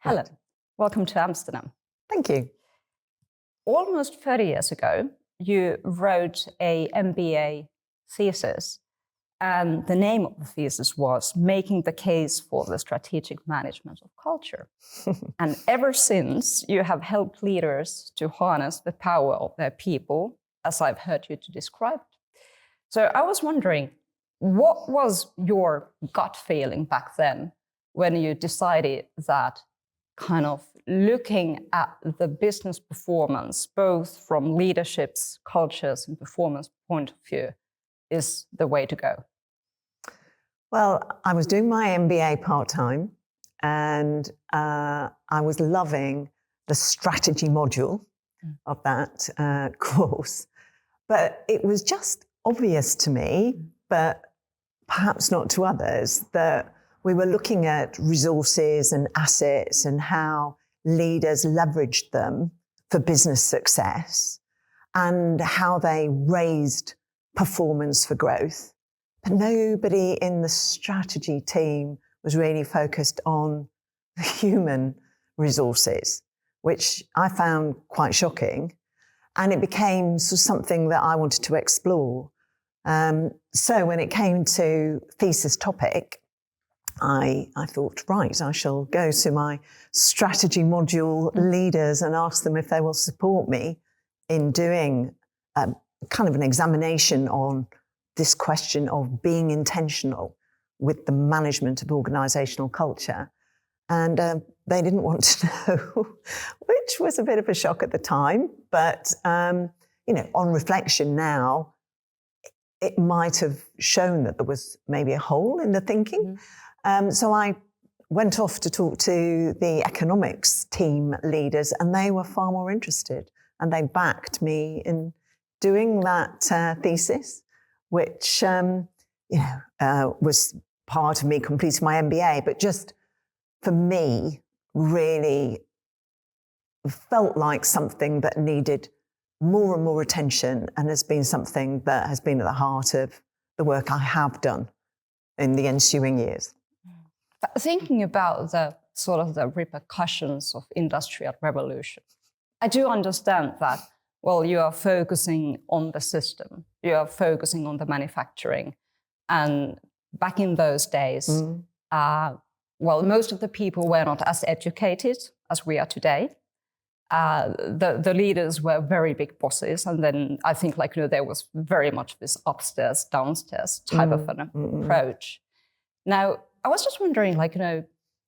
Helen, welcome to Amsterdam. Thank you. Almost 30 years ago, you wrote a MBA thesis, and the name of the thesis was Making the Case for the Strategic Management of Culture. And ever since, you have helped leaders to harness the power of their people, as I've heard you to describe it. So I was wondering, what was your gut feeling back then when you decided that kind of looking at the business performance, both from leadership's, cultures, and performance point of view, is the way to go? Well, I was doing my MBA part-time, and I was loving the strategy module of that course. But it was just obvious to me, but perhaps not to others, that we were looking at resources and assets and how leaders leveraged them for business success and how they raised performance for growth. But nobody in the strategy team was really focused on the human resources, which I found quite shocking. And it became sort of something that I wanted to explore. So when it came to thesis topic, I thought, right, I shall go to my strategy module leaders and ask them if they will support me in doing kind of an examination on this question of being intentional with the management of organisational culture. And they didn't want to know, which was a bit of a shock at the time. But, on reflection now, it might have shown that there was maybe a hole in the thinking. So I went off to talk to the economics team leaders, and they were far more interested. And they backed me in doing that thesis, which, was part of me completing my MBA, but just for me, really felt like something that needed more and more attention, and has been something that has been at the heart of the work I have done in the ensuing years. Thinking about the sort of the repercussions of industrial revolution, I do understand that, well, you are focusing on the system, you are focusing on the manufacturing. And back in those days, most of the people were not as educated as we are today. The leaders were very big bosses. And then I think there was very much this upstairs, downstairs type of an approach. Now, I was just wondering,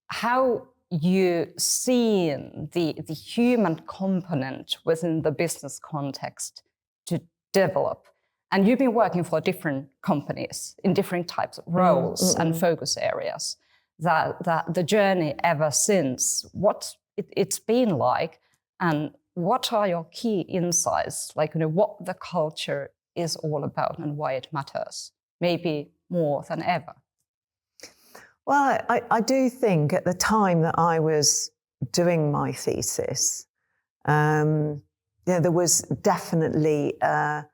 how you see the human component within the business context to develop. And you've been working for different companies in different types of roles and focus areas. That the journey ever since, what it's been like, and what are your key insights, what the culture is all about and why it matters, maybe more than ever? Well, I do think at the time that I was doing my thesis, there was definitely a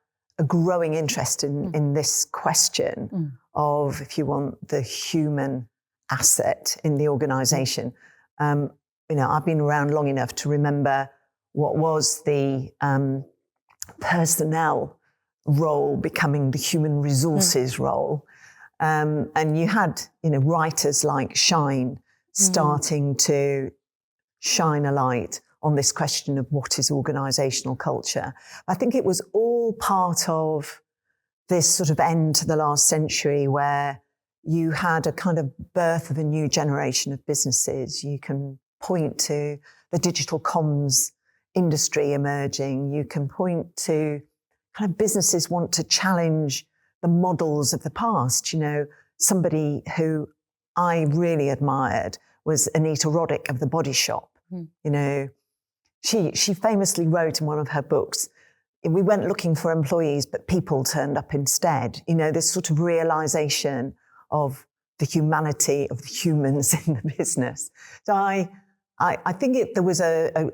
growing interest in this question of, if you want, the human asset in the organisation. I've been around long enough to remember what was the personnel role becoming the human resources role. And you had, writers like Shine starting to shine a light on this question of what is organisational culture. I think it was all part of this sort of end to the last century where you had a kind of birth of a new generation of businesses. You can point to the digital comms industry emerging. You can point to kind of businesses want to challenge the models of the past. Somebody who I really admired was Anita Roddick of The Body Shop. She famously wrote in one of her books, we went looking for employees, but people turned up instead. This sort of realization of the humanity of the humans in the business. So I think there was a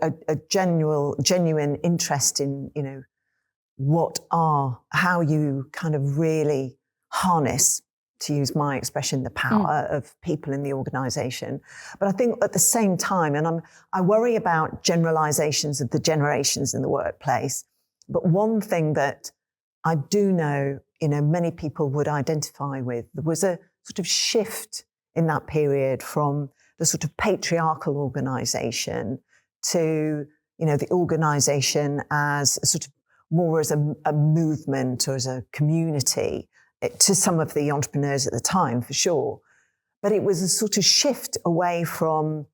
genuine interest in, how you kind of really harness to use my expression, the power of people in the organisation. But I think at the same time, and I worry about generalisations of the generations in the workplace, but one thing that I do know, many people would identify with, there was a sort of shift in that period from the sort of patriarchal organisation to, the organisation as a sort of more as a movement or as a community, to some of the entrepreneurs at the time, for sure. But it was a sort of shift away from,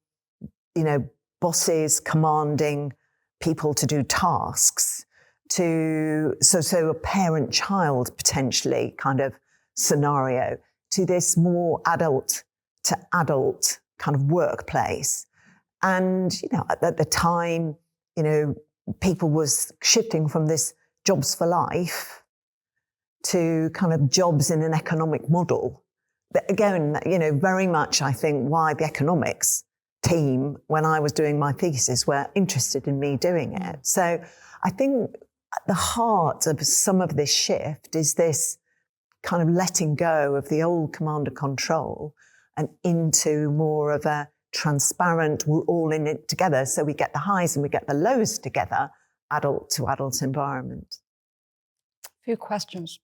bosses commanding people to do tasks to, so a parent-child potentially kind of scenario, to this more adult to adult kind of workplace. And, at the time, people was shifting from this jobs for life to kind of jobs in an economic model. But again, very much, I think, why the economics team, when I was doing my thesis, were interested in me doing it. So I think at the heart of some of this shift is this kind of letting go of the old command and control and into more of a transparent, we're all in it together, so we get the highs and we get the lows together, adult to adult environment. A few questions.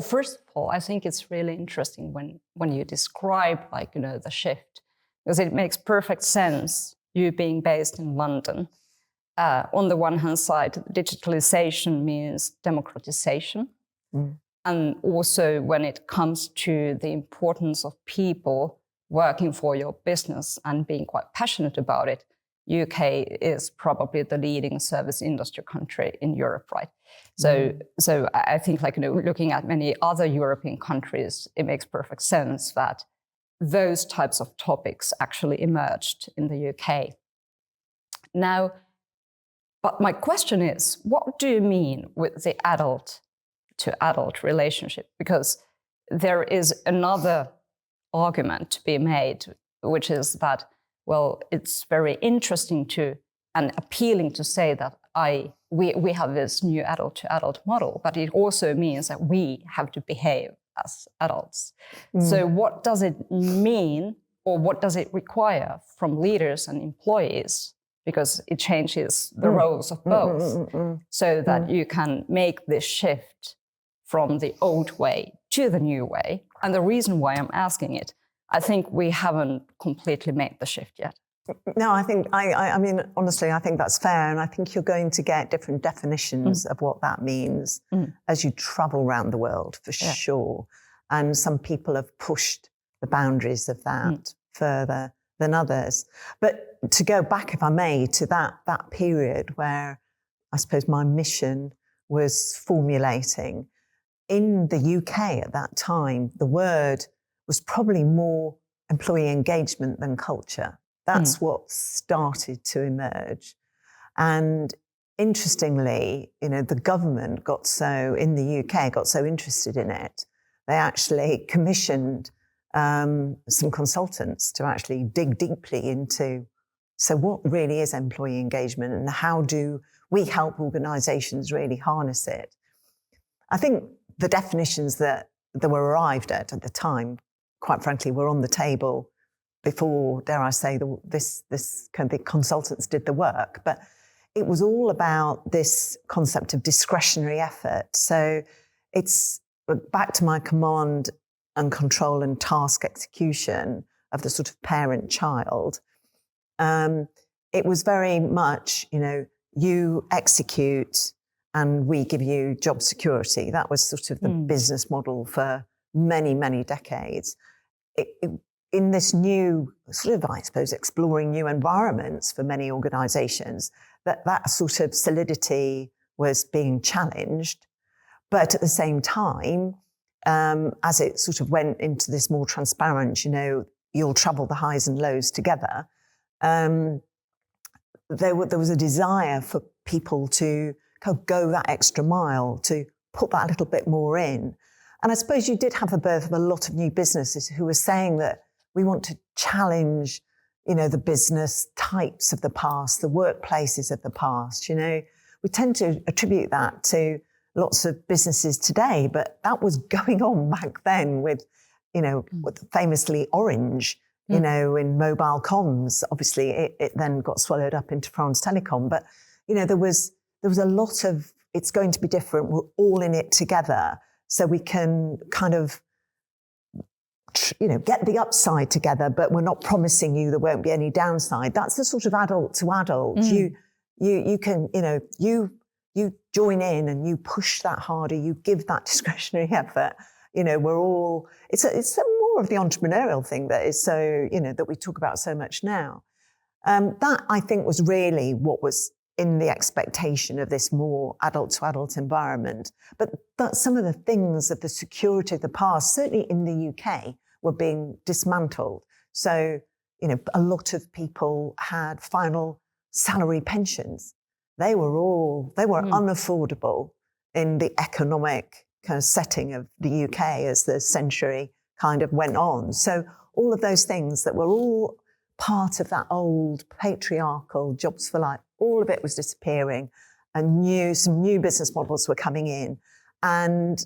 First of all, I think it's really interesting when you describe the shift, because it makes perfect sense, you being based in London. On the one hand side, digitalization means democratization. And also when it comes to the importance of people working for your business and being quite passionate about it, UK is probably the leading service industry country in Europe, right? So I think looking at many other European countries, it makes perfect sense that those types of topics actually emerged in the UK. Now, but my question is, what do you mean with the adult to adult relationship? Because there is another argument to be made, which is that, well, it's very interesting and appealing to say that we have this new adult to adult model, but it also means that we have to behave as adults. So what does it mean, or what does it require from leaders and employees? Because it changes the roles of both, so that you can make this shift from the old way to the new way. And the reason why I'm asking it, I think we haven't completely made the shift yet. No, I think, I mean, honestly, I think that's fair. And I think you're going to get different definitions of what that means as you travel around the world, for sure. And some people have pushed the boundaries of that further than others. But to go back, if I may, to that period where I suppose my mission was formulating, in the UK at that time, the word was probably more employee engagement than culture. That's what started to emerge. And interestingly, the government in the UK got so interested in it, they actually commissioned some consultants to actually dig deeply into, so what really is employee engagement and how do we help organisations really harness it? I think the definitions that were arrived at the time, quite frankly, were on the table before, dare I say, the consultants did the work. But it was all about this concept of discretionary effort. So it's back to my command and control and task execution of the sort of parent-child. It was very much, you execute and we give you job security. That was sort of the business model for many, many decades. In this new sort of, I suppose, exploring new environments for many organisations, that sort of solidity was being challenged. But at the same time, as it sort of went into this more transparent, you'll travel the highs and lows together, there was a desire for people to go that extra mile, to put that little bit more in. And I suppose you did have the birth of a lot of new businesses who were saying that we want to challenge, the business types of the past, the workplaces of the past. We tend to attribute that to lots of businesses today, but that was going on back then with, with famously Orange, in mobile comms. Obviously, it then got swallowed up into France Telecom. But, there was a lot of, it's going to be different. We're all in it together. So we can kind of, get the upside together, but we're not promising you there won't be any downside. That's the sort of adult to adult. You can, you join in and you push that harder, you give that discretionary effort. We're all, it's more of the entrepreneurial thing that is so, that we talk about so much now. That I think was really what was in the expectation of this more adult to adult environment. But some of the things of the security of the past, certainly in the UK, were being dismantled. So, a lot of people had final salary pensions. They were unaffordable in the economic kind of setting of the UK as the century kind of went on. So all of those things that were all part of that old patriarchal jobs for life, all of it was disappearing, and some new business models were coming in. And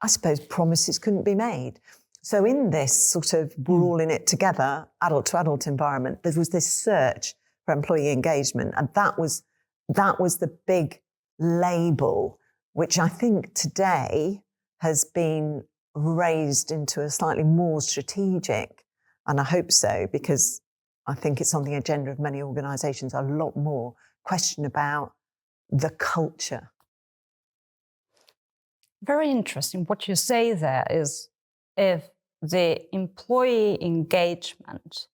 I suppose promises couldn't be made. So in this sort of we're all in it together, adult to adult environment, there was this search for employee engagement. And that was the big label, which I think today has been raised into a slightly more strategic, and I hope so, because I think it's on the agenda of many organisations, a lot more question about the culture. Very interesting. What you say there is, if the employee engagement,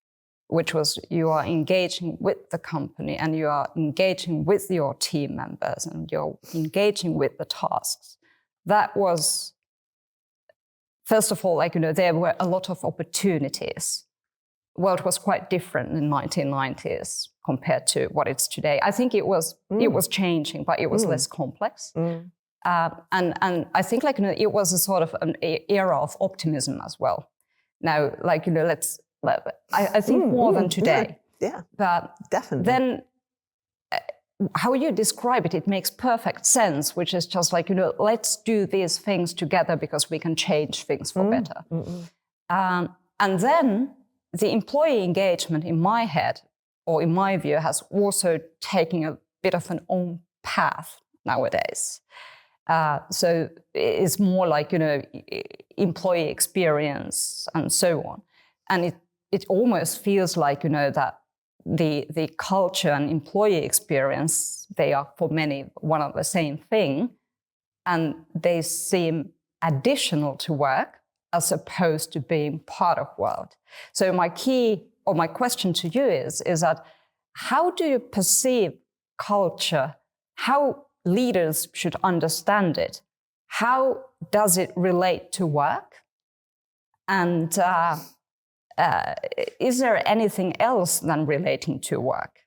which was you are engaging with the company and you are engaging with your team members and you're engaging with the tasks, that was, first of all, there were a lot of opportunities. World was quite different in 1990s compared to what it's today. I think it was changing, but it was less complex. And I think it was a sort of an era of optimism as well. Now, I think more than today. Yeah, but definitely. Then how you describe it, it makes perfect sense, which is just let's do these things together because we can change things for better. And then the employee engagement in my head, or in my view, has also taken a bit of an own path nowadays. So it's more employee experience and so on. And it almost feels like, that the culture and employee experience, they are for many one of the same thing, and they seem additional to work as opposed to being part of world. So my question to you is that how do you perceive culture? How leaders should understand it? How does it relate to work? And is there anything else than relating to work?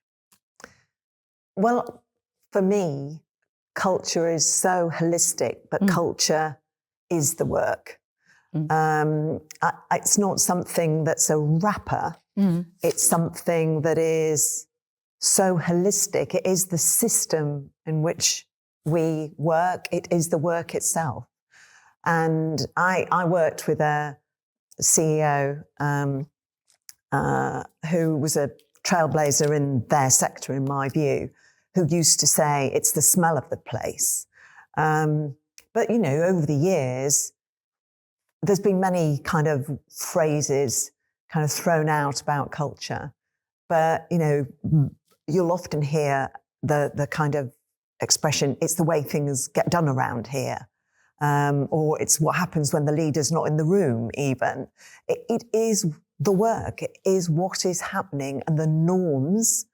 Well, for me, culture is so holistic, but culture is the work. It's not something that's a wrapper. It's something that is so holistic. It is the system in which we work. It is the work itself. And I worked with a CEO who was a trailblazer in their sector, in my view, who used to say it's the smell of the place. But, over the years, there's been many kind of phrases kind of thrown out about culture. But, you'll often hear the kind of expression, it's the way things get done around here. Or it's what happens when the leader's not in the room even. It is the work, it is what is happening and the norms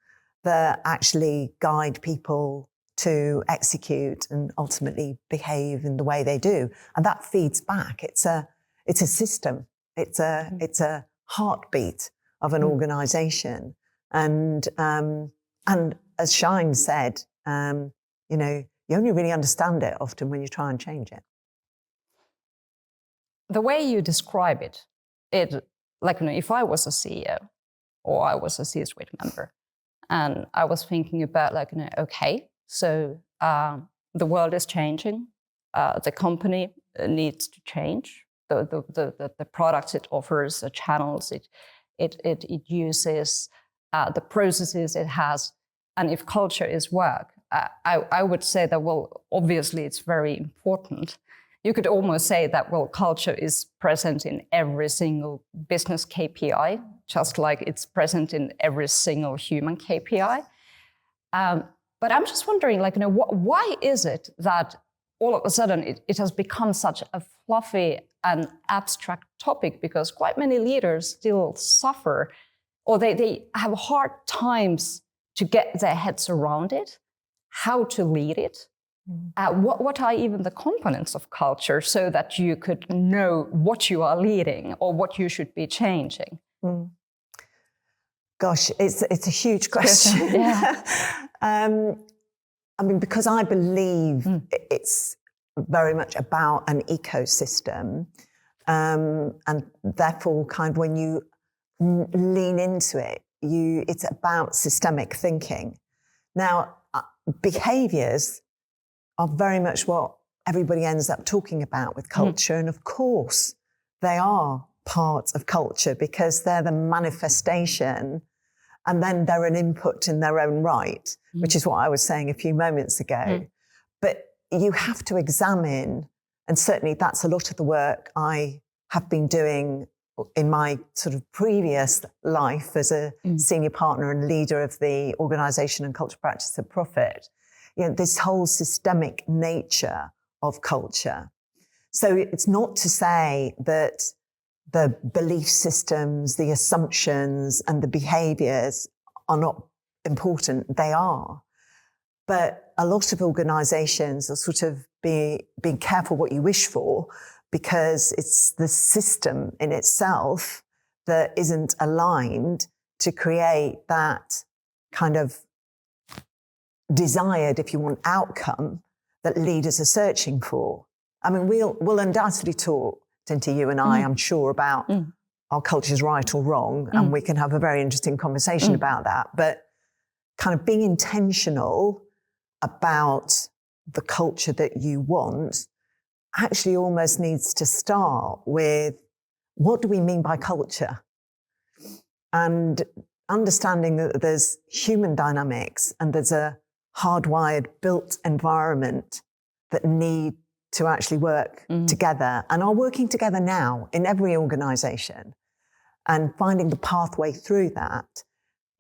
that actually guide people to execute and ultimately behave in the way they do. And that feeds back. It's a system. It's a heartbeat of an organisation. And as Shine said, you only really understand it often when you try and change it. The way you describe it, if I was a CEO or I was a C-suite member, and I was thinking about okay, so the world is changing, the company needs to change. The products it offers, the channels it uses, the processes it has, and if culture is work, I would say that, well, obviously it's very important. You could almost say that, well, culture is present in every single business KPI, just like it's present in every single human KPI. But I'm just wondering, like, why is it that all of a sudden it has become such a fluffy and abstract topic? Because quite many leaders still suffer, or they have hard times to get their heads around it, how to lead it. What are even the components of culture, so that you could know what you are leading or what you should be changing? Gosh, it's a huge question. Yeah. I mean, because I believe it's very much about an ecosystem, and therefore, kind of when you lean into it, it's about systemic thinking. Now, behaviours are very much what everybody ends up talking about with culture. And of course, they are part of culture because they're the manifestation, and then they're an input in their own right, which is what I was saying a few moments ago. But you have to examine, and certainly that's a lot of the work I have been doing in my sort of previous life as a senior partner and leader of the Organisation and Culture Practice of Profit. This whole systemic nature of culture. So it's not to say that the belief systems, the assumptions, and the behaviours are not important. They are. But a lot of organisations are sort of being careful what you wish for, because it's the system in itself that isn't aligned to create that kind of desired, if you want, outcome that leaders are searching for. I mean, we'll undoubtedly talk, Tinti, you and I, I'm sure, about our culture's right or wrong, and we can have a very interesting conversation about that. But kind of being intentional about the culture that you want actually almost needs to start with, what do we mean by culture? And understanding that there's human dynamics and there's a hardwired built environment that need to actually work together, and are working together now in every organisation, and finding the pathway through that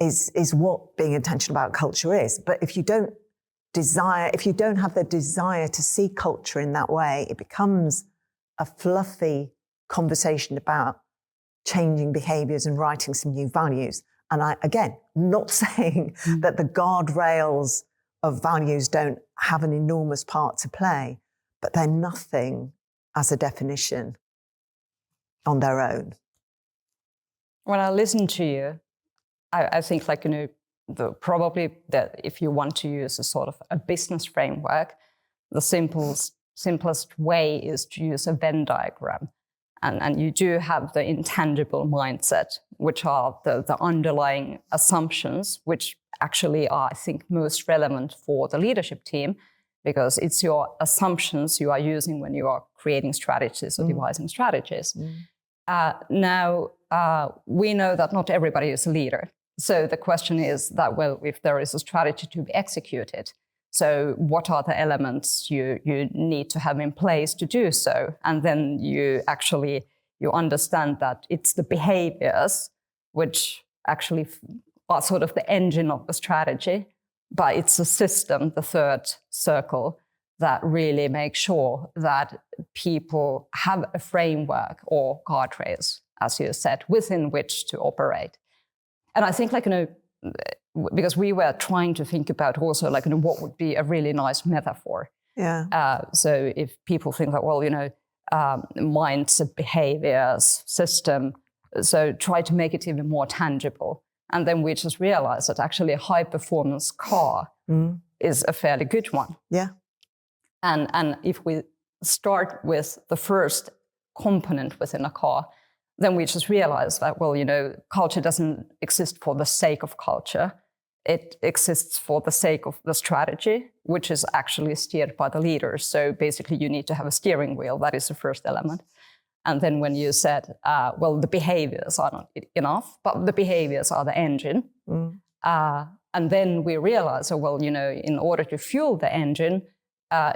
is what being intentional about culture is. But if you don't have the desire to see culture in that way, it becomes a fluffy conversation about changing behaviours and writing some new values. And I, again, not saying that the guardrails of values don't have an enormous part to play, but they're nothing as a definition on their own. When I listen to you, I think, like, probably that if you want to use a sort of a business framework, the simplest way is to use a Venn diagram. And you do have the intangible mindset, which are the underlying assumptions, which actually are, I think, most relevant for the leadership team, because it's your assumptions you are using when you are creating strategies or devising strategies. Now, we know that not everybody is a leader. So the question is that, well, if there is a strategy to be executed, so what are the elements you need to have in place to do so? And then you understand that it's the behaviors which actually are sort of the engine of the strategy, but it's the system, the third circle, that really makes sure that people have a framework or guardrails, as you said, within which to operate. And I think, like, because we were trying to think about also, like, what would be a really nice metaphor. Yeah. So if people think that, well, mindset, behaviors, system, so try to make it even more tangible. And then we just realized that actually a high-performance car is a fairly good one. Yeah. And if we start with the first component within a car, then we just realize that, well, culture doesn't exist for the sake of culture. it exists for the sake of the strategy, which is actually steered by the leaders. So basically, you need to have a steering wheel. That is the first element. And then when you said, well, the behaviors are not enough, but the behaviors are the engine. And then we realize, well, in order to fuel the engine,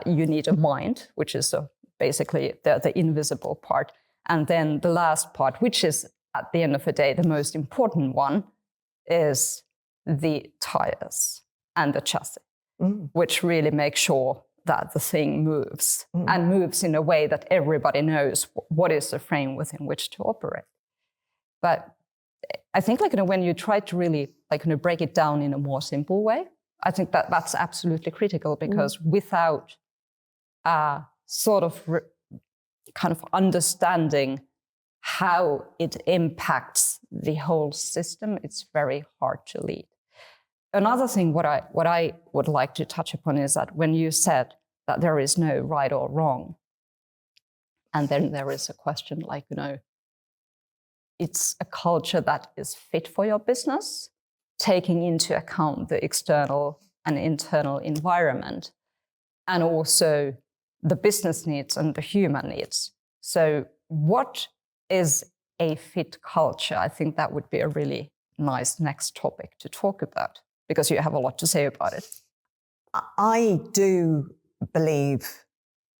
you need a mind, which is basically the invisible part. And then the last part, which is at the end of the day, the most important one, is the tires and the chassis, which really make sure that the thing moves and moves in a way that everybody knows what is the frame within which to operate. But I think when you try to really break it down in a more simple way, I think that's absolutely critical, because without kind of understanding how it impacts the whole system, it's very hard to lead. Another thing what I would like to touch upon is that when you said that there is no right or wrong, and then there is a question it's a culture that is fit for your business, taking into account the external and internal environment, and also the business needs and the human needs. So what is a fit culture? I think that would be a really nice next topic to talk about, because you have a lot to say about it. I do believe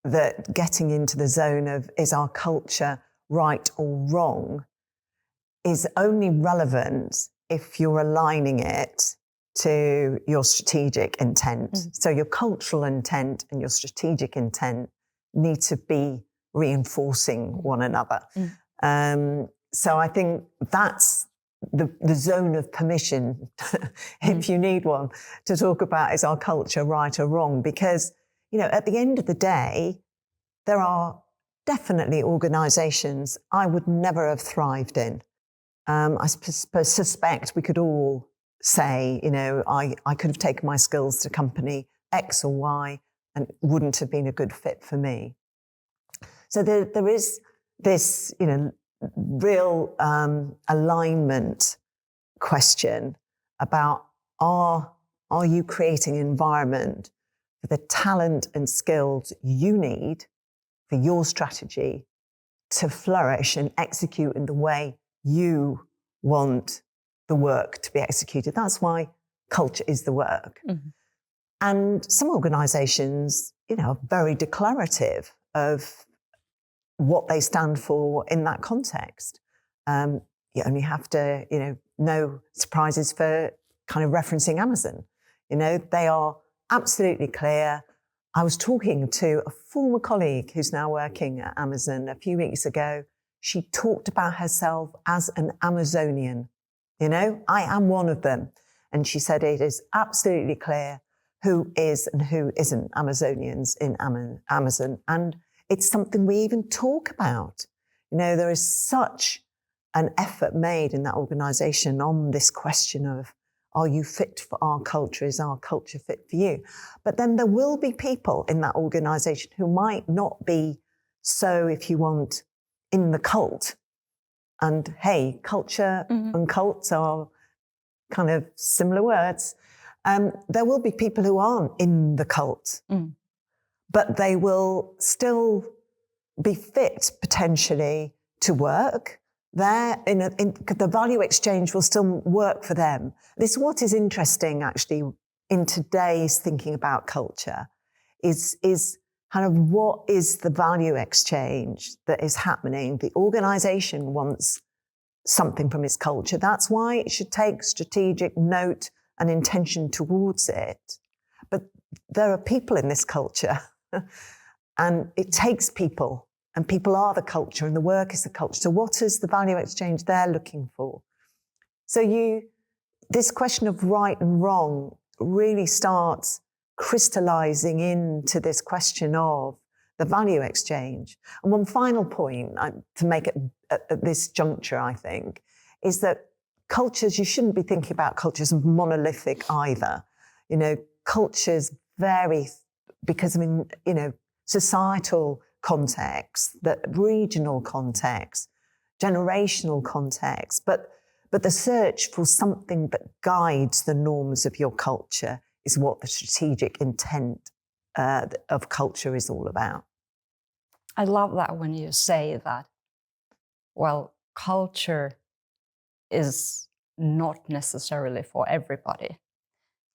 that getting into the zone of is our culture right or wrong is only relevant if you're aligning it to your strategic intent. So your cultural intent and your strategic intent need to be reinforcing one another. So I think that's the zone of permission, if you need one, to talk about is our culture right or wrong? Because, at the end of the day, there are definitely organisations I would never have thrived in. I suspect we could all say, I could have taken my skills to company X or Y and it wouldn't have been a good fit for me. So there is this, real alignment question about are you creating an environment for the talent and skills you need for your strategy to flourish and execute in the way you want the work to be executed. That's why culture is the work. And some organisations, are very declarative of what they stand for in that context. You only have to, no surprises for kind of referencing Amazon. They are absolutely clear. I was talking to a former colleague who's now working at Amazon a few weeks ago. She talked about herself as an Amazonian. I am one of them. And she said it is absolutely clear who is and who isn't Amazonians in Amazon. And it's something we even talk about. There is such an effort made in that organisation on this question of, are you fit for our culture? Is our culture fit for you? But then there will be people in that organisation who might not be so, if you want, in the cult. And hey, culture and cults are kind of similar words. There will be people who aren't in the cult, but they will still be fit potentially to work there. The value exchange will still work for them. This, what is interesting actually in today's thinking about culture is kind of what is the value exchange that is happening. The organisation wants something from its culture. That's why it should take strategic note and intention towards it. But there are people in this culture and it takes people, and people are the culture and the work is the culture. So what is the value exchange they're looking for? So this question of right and wrong really starts crystallizing into this question of the value exchange. And one final point to make it at this juncture, I think, is that cultures, you shouldn't be thinking about cultures as monolithic either. Cultures vary because of, societal context, the regional context, generational context, but But the search for something that guides the norms of your culture is what the strategic intent of culture is all about. I love that when you say that, well, culture is not necessarily for everybody,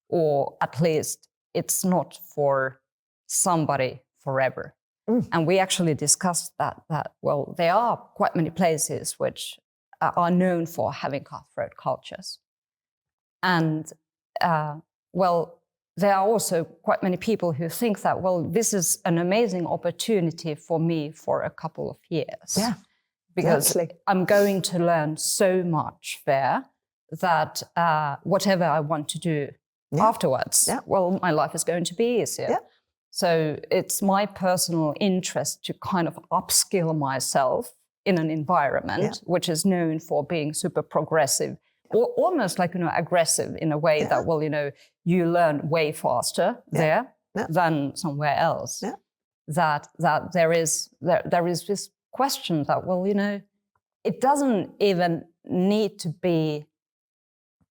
or at least it's not for somebody forever. And we actually discussed that, well, there are quite many places which are known for having cutthroat cultures. And, well, there are also quite many people who think that, well, this is an amazing opportunity for me for a couple of years. Yeah. Because I'm going to learn so much there that whatever I want to do afterwards, well, my life is going to be easier. Yeah. So it's my personal interest to kind of upskill myself in an environment which is known for being super progressive, or almost like, aggressive in a way that, well, you learn way faster there than somewhere else. Yeah. That there is this question that, well, it doesn't even need to be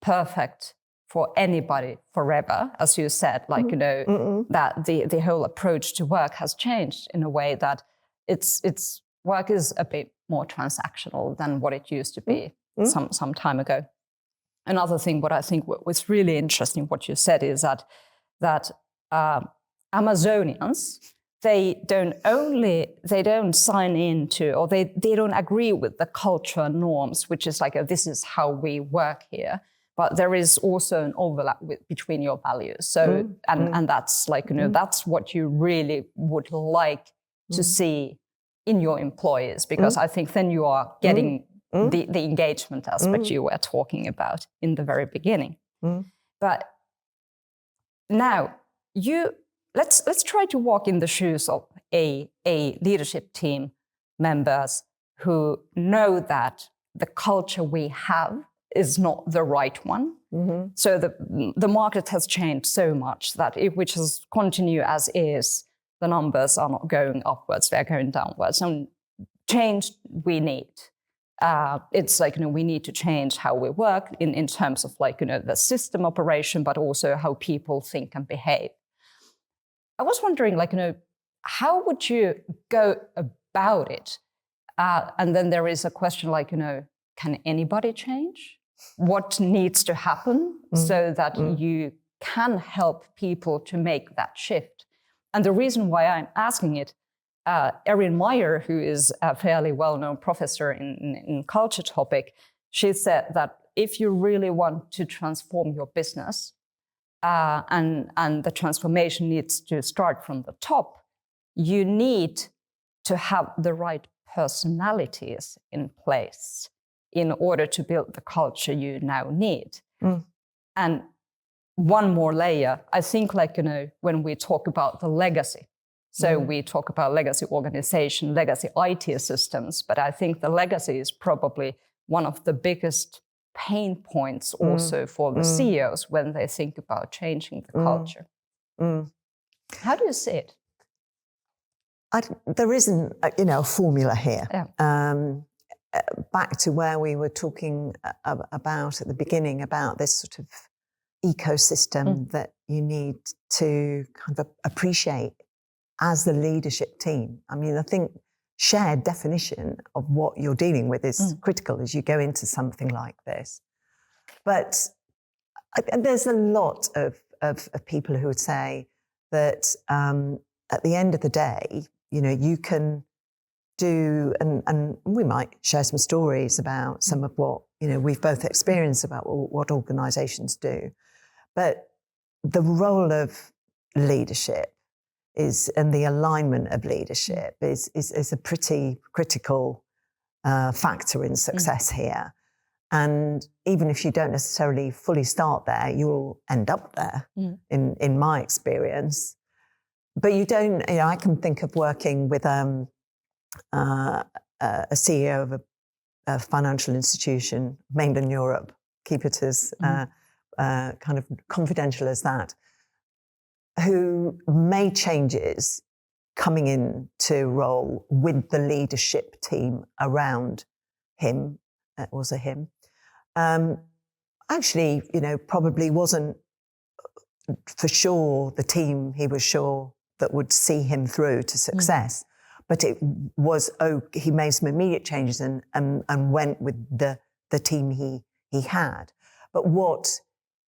perfect for anybody forever, as you said, like, that the whole approach to work has changed in a way that it's work is a bit more transactional than what it used to be some time ago. Another thing, what I think was really interesting, what you said, is that Amazonians, they don't sign into, or they don't agree with the culture norms, which is like, this is how we work here. But there is also an overlap between your values. So, and that's like, that's what you really would like to see in your employees, because I think then you are getting the engagement aspect you were talking about in the very beginning. But now let's try to walk in the shoes of a leadership team members who know that the culture we have is not the right one. So the market has changed so much that if we just continue as is, the numbers are not going upwards, they're going downwards. And change we need. It's like, we need to change how we work in terms of like, the system operation, but also how people think and behave. I was wondering, like, how would you go about it? And then there is a question like, can anybody change? What needs to happen so that you can help people to make that shift? And the reason why I'm asking it, Erin Meyer, who is a fairly well-known professor in culture topic, she said that if you really want to transform your business, and the transformation needs to start from the top, you need to have the right personalities in place in order to build the culture you now need. And one more layer, I think, like, when we talk about the legacy, so we talk about legacy organization, legacy IT systems, but I think the legacy is probably one of the biggest pain points also for the CEOs when they think about changing the culture. How do you see it? There isn't a formula here. Yeah. Back to where we were talking about at the beginning, about this sort of ecosystem that you need to kind of appreciate as the leadership team. I mean, I think shared definition of what you're dealing with is critical as you go into something like this. But there's a lot of people who would say that at the end of the day, you can do, and we might share some stories about some of what, we've both experienced about what organisations do. But the role of leadership and the alignment of leadership is a pretty critical factor in success here. And even if you don't necessarily fully start there, you'll end up there, in my experience. But you don't, I can think of working with a CEO of a financial institution, mainland Europe, keep it as kind of confidential as that, who made changes coming into role with the leadership team around him, it was a him, Actually, probably wasn't for sure the team he was sure that would see him through to success. But it was, he made some immediate changes and went with the team he had. But what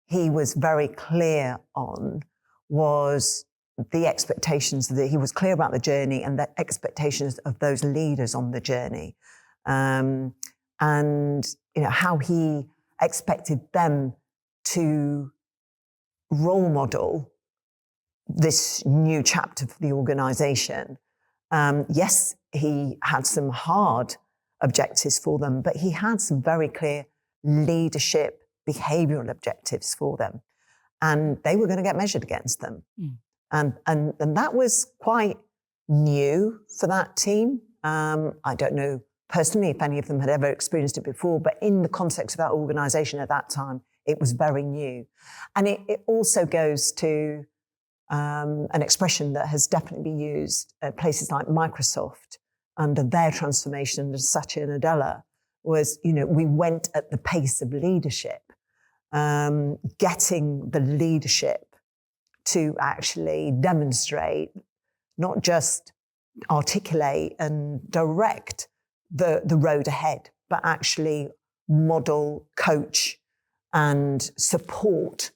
he was very clear on was the expectations that he was clear about the journey and the expectations of those leaders on the journey. And how he expected them to role model this new chapter for the organisation. Yes, he had some hard objectives for them, but he had some very clear leadership, behavioural objectives for them. And they were going to get measured against them. And that was quite new for that team. I don't know personally if any of them had ever experienced it before, but in the context of that organisation at that time, it was very new. And it also goes to an expression that has definitely been used at places like Microsoft under their transformation under Satya Nadella, was, we went at the pace of leadership, getting the leadership to actually demonstrate, not just articulate and direct the road ahead, but actually model, coach, and support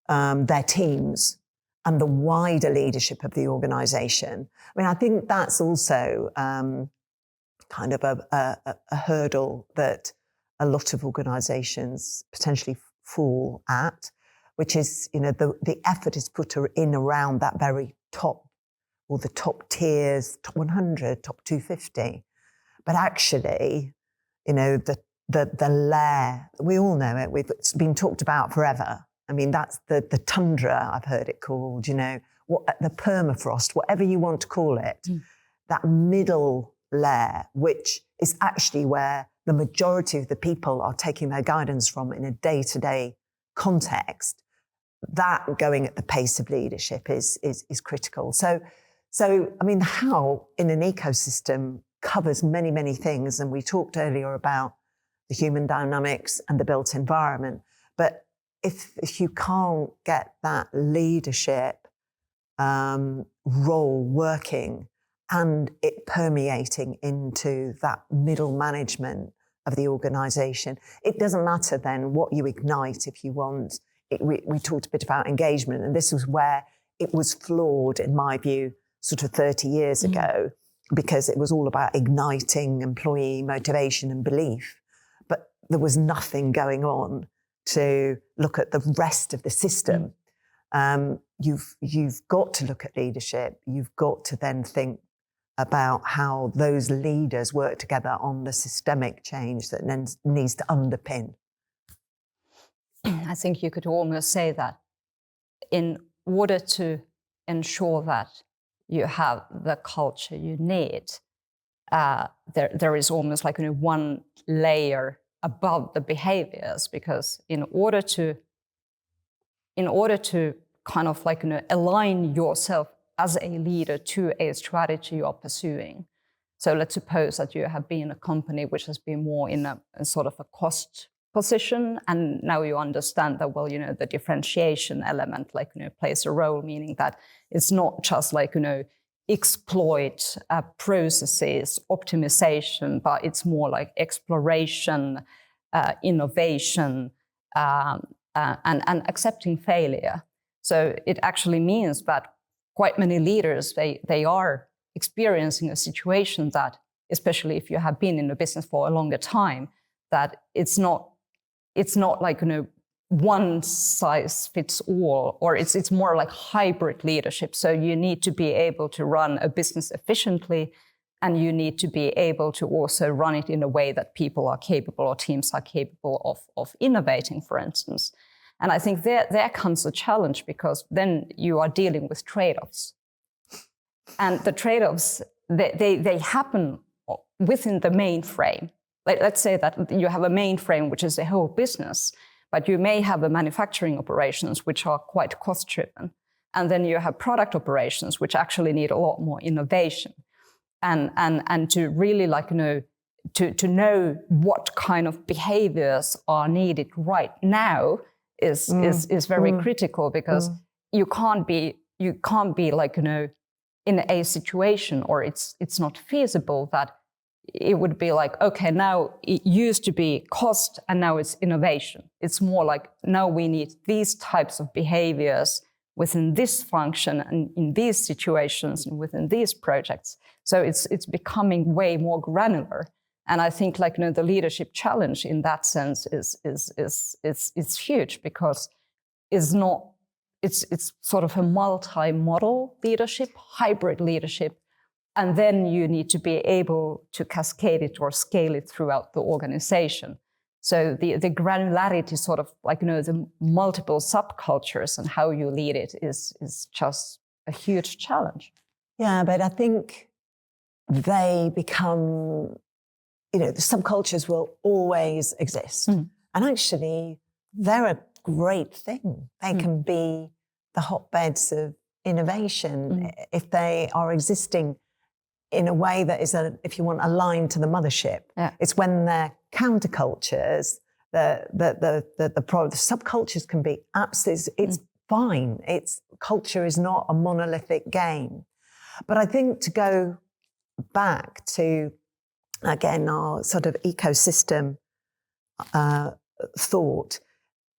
their teams and the wider leadership of the organisation. I mean, I think that's also kind of a hurdle that a lot of organisations potentially fall at, which is, the effort is put in around that very top, or the top tiers, top 100, top 250. But actually, the layer, we all know it, it's been talked about forever. I mean, that's the tundra, I've heard it called, the permafrost, whatever you want to call it, that middle layer, which is actually where the majority of the people are taking their guidance from in a day-to-day context. That going at the pace of leadership is critical. So, I mean, how in an ecosystem covers many, many things. And we talked earlier about the human dynamics and the built environment. But if you can't get that leadership role working and it permeating into that middle management of the organisation, it doesn't matter then what you ignite if you want. We talked a bit about engagement, and this was where it was flawed, in my view, sort of 30 years ago, because it was all about igniting employee motivation and belief. But there was nothing going on to look at the rest of the system. You've got to look at leadership. You've got to then think about how those leaders work together on the systemic change that then needs to underpin. I think you could almost say that in order to ensure that you have the culture you need, there is almost like one layer above the behaviors, because in order to kind of like align yourself as a leader to a strategy you're pursuing. So let's suppose that you have been a company which has been more in a sort of a cost position, and now you understand that, well, the differentiation element plays a role, meaning that it's not just exploit processes, optimization, but it's more like exploration, innovation, and accepting failure. So it actually means that quite many leaders, they are experiencing a situation that, especially if you have been in the business for a longer time, that it's not like one size fits all, or it's more like hybrid leadership. So you need to be able to run a business efficiently, and you need to be able to also run it in a way that people are capable, or teams are capable of innovating, for instance. And I think there comes a challenge, because then you are dealing with trade-offs. And the trade-offs, they happen within the mainframe. Let's say that you have a mainframe, which is a whole business, but you may have a manufacturing operations, which are quite cost-driven. And then you have product operations, which actually need a lot more innovation. And to really to know what kind of behaviors are needed right now is very critical, because you can't be like, in a situation, or it's not feasible that it would be like, okay, now it used to be cost and now it's innovation. It's more like, now we need these types of behaviors within this function and in these situations and within these projects. So it's becoming way more granular. And I think the leadership challenge in that sense is huge, because it's sort of a multi-model leadership, hybrid leadership. And then you need to be able to cascade it or scale it throughout the organization. So the granularity, sort of the multiple subcultures and how you lead it is just a huge challenge. Yeah, but I think they become, the subcultures will always exist. And actually, they're a great thing. They can be the hotbeds of innovation if they are existing in a way that is, if you want, aligned to the mothership. Yeah. It's when they're countercultures, the subcultures can be absolutely, it's fine. Culture is not a monolithic game. But I think to go back to, again, our sort of ecosystem thought,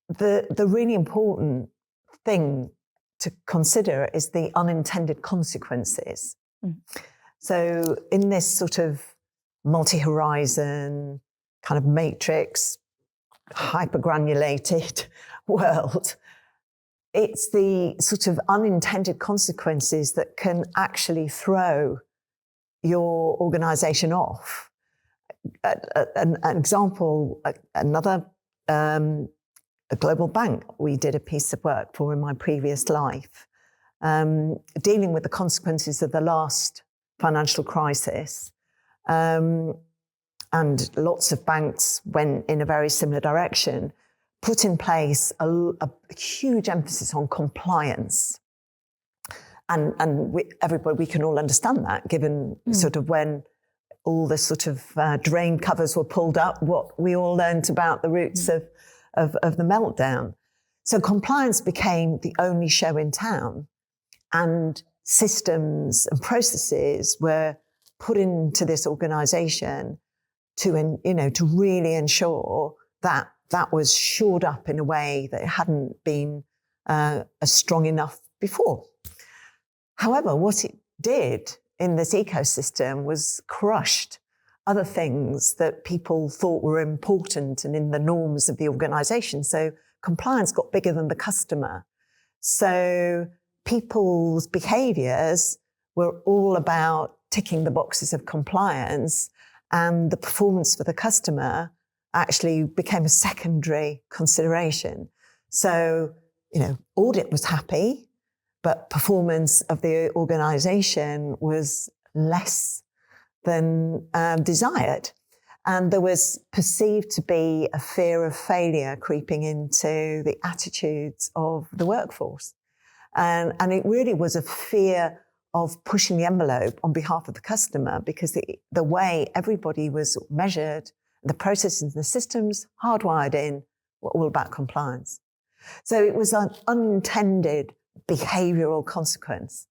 the really important thing to consider is the unintended consequences. So in this sort of multi-horizon, kind of matrix, hyper-granulated world, it's the sort of unintended consequences that can actually throw your organization off. An example, a global bank we did a piece of work for in my previous life, dealing with the consequences of the last financial crisis. And lots of banks went in a very similar direction, put in place a huge emphasis on compliance. And we can all understand that, given sort of when all the sort of drain covers were pulled up, what we all learned about the roots of the meltdown. So compliance became the only show in town, and systems and processes were put into this organization to really ensure that that was shored up in a way that it hadn't been strong enough before. However, what it did in this ecosystem was crushed other things that people thought were important and in the norms of the organization. So compliance got bigger than the customer. So people's behaviors were all about ticking the boxes of compliance, and the performance for the customer actually became a secondary consideration. So, audit was happy, but performance of the organization was less than desired. And there was perceived to be a fear of failure creeping into the attitudes of the workforce. And it really was a fear of pushing the envelope on behalf of the customer, because the way everybody was measured, the processes and the systems hardwired in, were all about compliance. So it was an unintended behavioral consequence.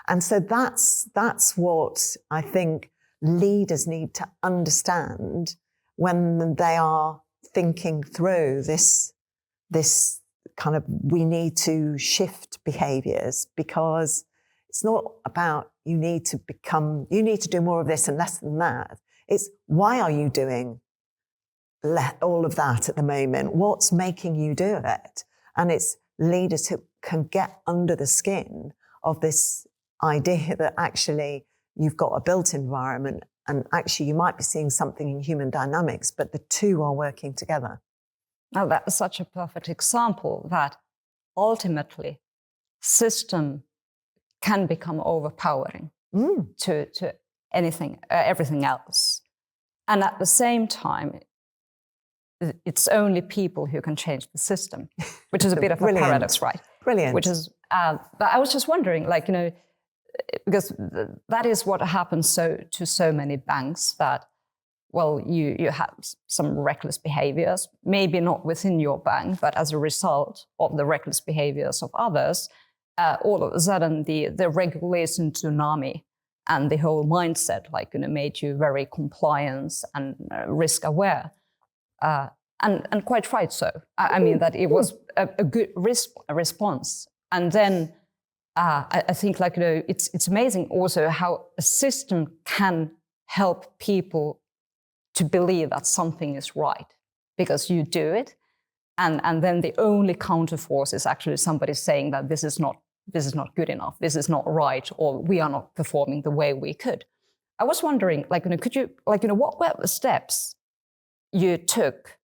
And so that's what I think leaders need to understand when they are thinking through this kind of, we need to shift behaviors, because it's not about you need to do more of this and less than that. It's, why are you doing all of that at the moment? What's making you do it? And it's leaders who can get under the skin of this idea that actually you've got a built environment, and actually you might be seeing something in human dynamics, but the two are working together. Now, that's such a perfect example that ultimately system can become overpowering to everything else. And at the same time, it's only people who can change the system, which is a bit of a paradox, right? Brilliant. Which is, but I was just wondering, because that is what happens to so many banks, that well, you have some reckless behaviors, maybe not within your bank, but as a result of the reckless behaviors of others, all of a sudden the regulation tsunami and the whole mindset, like, made you very compliance and risk aware, and quite right so. I mean that it was a good response, and then I think, like, it's amazing also how a system can help people to believe that something is right because you do it, and then the only counterforce is actually somebody saying that this is not good enough, this is not right, or we are not performing the way we could. I was wondering, like, could you, like, what were the steps you took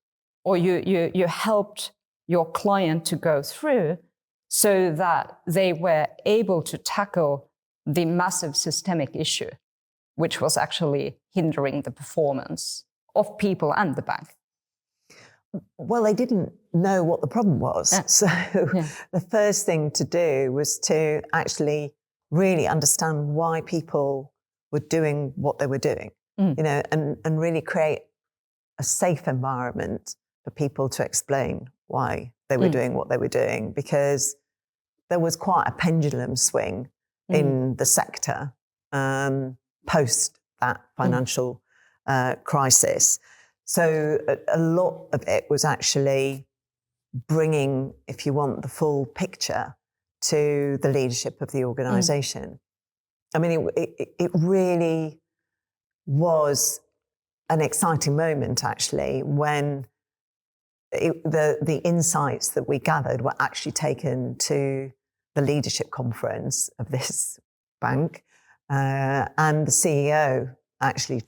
or you helped your client to go through so that they were able to tackle the massive systemic issue, which was actually hindering the performance of people and the bank? Well, they didn't know what the problem was. Yeah. So the first thing to do was to actually really understand why people were doing what they were doing, and really create a safe environment for people to explain why they were doing what they were doing, because there was quite a pendulum swing in the sector post that financial crisis. So a lot of it was actually bringing, if you want, the full picture to the leadership of the organisation. I mean, it really was an exciting moment, actually, when the insights that we gathered were actually taken to the leadership conference of this bank, and the CEO actually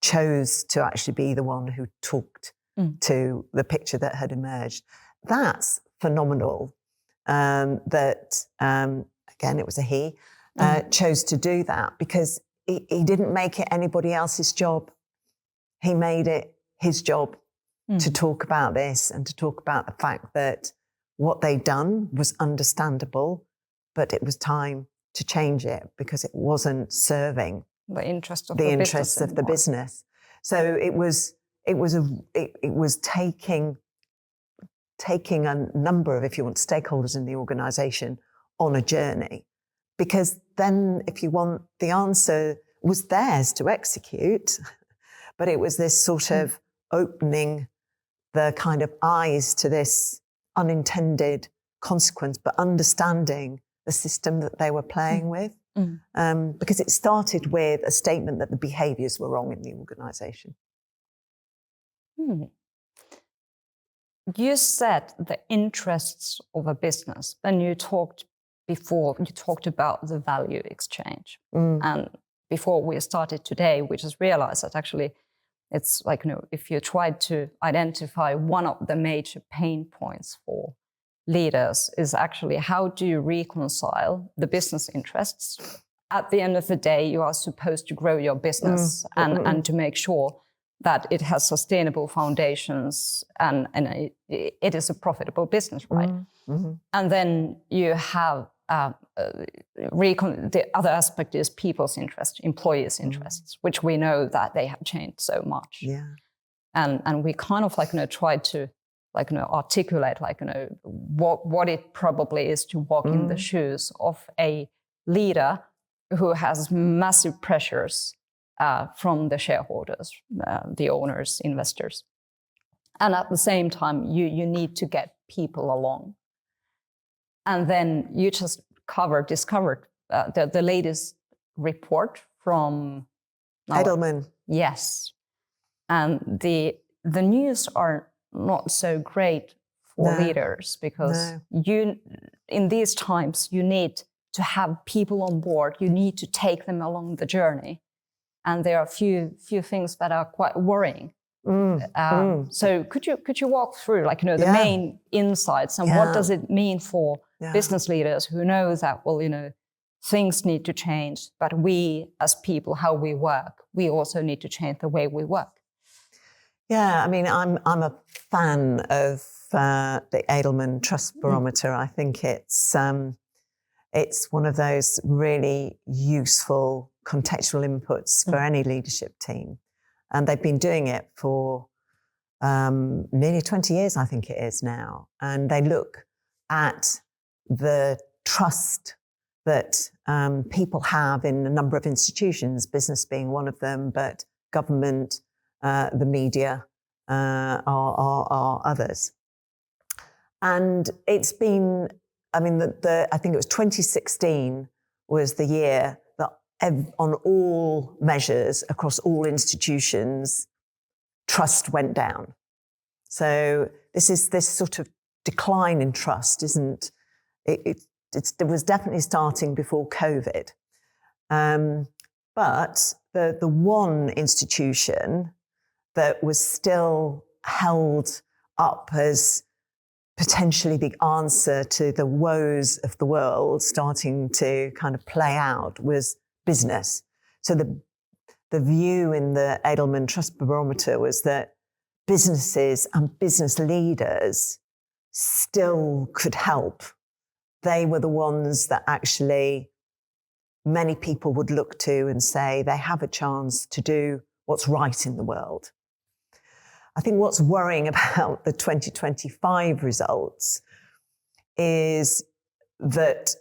chose to actually be the one who talked to the picture that had emerged. That's phenomenal. That again, it was a he, chose to do that, because he didn't make it anybody else's job. He made it his job to talk about this and to talk about the fact that what they'd done was understandable, but it was time to change it because it wasn't serving the interests of the business. So it was taking a number of, if you want, stakeholders in the organisation on a journey, because then, if you want, the answer was theirs to execute, but it was this sort of opening the kind of eyes to this unintended consequence, but understanding the system that they were playing with. Because it started with a statement that the behaviours were wrong in the organisation. You said the interests of a business, and you talked about the value exchange. And before we started today, we just realized that actually it's like, if you tried to identify one of the major pain points for leaders is actually how do you reconcile the business interests? At the end of the day, you are supposed to grow your business and to make sure that it has sustainable foundations and it is a profitable business, right? And then you have the other aspect is people's interests, employees' interests, which we know that they have changed so much. Yeah. And we kind of tried to articulate what it probably is to walk in the shoes of a leader who has massive pressures from the shareholders, the owners, investors. And at the same time, you need to get people along. And then you just discovered the latest report from Edelman. Yes. And the news are not so great for leaders, because in these times, you need to have people on board. You need to take them along the journey. And there are a few things that are quite worrying. So could you walk through the main insights and what does it mean for business leaders who know that, things need to change, but we as people, how we work, we also need to change the way we work? Yeah, I mean, I'm a fan of the Edelman Trust Barometer. I think it's one of those really useful contextual inputs for any leadership team. And they've been doing it for nearly 20 years, I think it is now. And they look at the trust that people have in a number of institutions, business being one of them, but government, the media are others. And it's been, I mean, I think it was 2016 was the year that on all measures across all institutions, trust went down. So this sort of decline in trust isn't, it was definitely starting before COVID. But the one institution that was still held up as potentially the answer to the woes of the world starting to kind of play out was business. So the view in the Edelman Trust Barometer was that businesses and business leaders still could help. They were the ones that actually many people would look to and say they have a chance to do what's right in the world. I think what's worrying about the 2025 results is that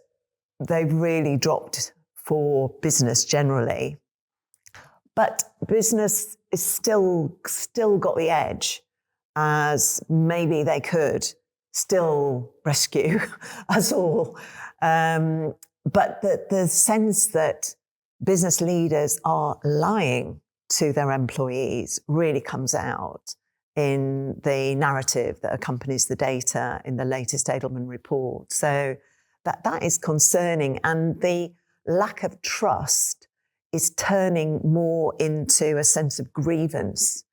they've really dropped for business generally. But business is still got the edge, as maybe they could still rescue us all. But the sense that business leaders are lying to their employees really comes out in the narrative that accompanies the data in the latest Edelman report. So that is concerning. And the lack of trust is turning more into a sense of grievance.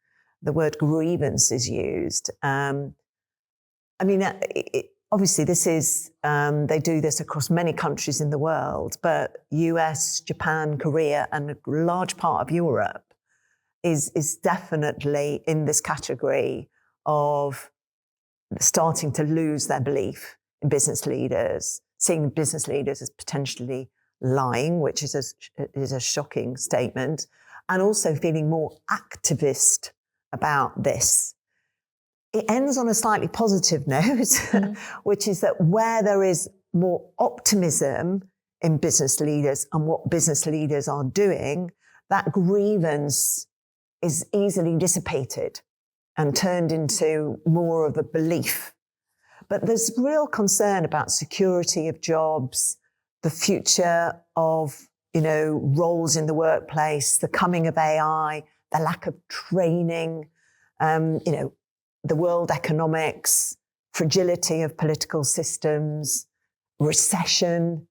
The word grievance is used. Obviously this is, they do this across many countries in the world, but US, Japan, Korea, and a large part of Europe is definitely in this category of starting to lose their belief in business leaders, seeing business leaders as potentially lying, which is a shocking statement, and also feeling more activist about this. It ends on a slightly positive note, which is that where there is more optimism in business leaders and what business leaders are doing, that grievance is easily dissipated and turned into more of a belief. But there's real concern about security of jobs, the future of, roles in the workplace, the coming of AI, the lack of training, the world economics, fragility of political systems, recession.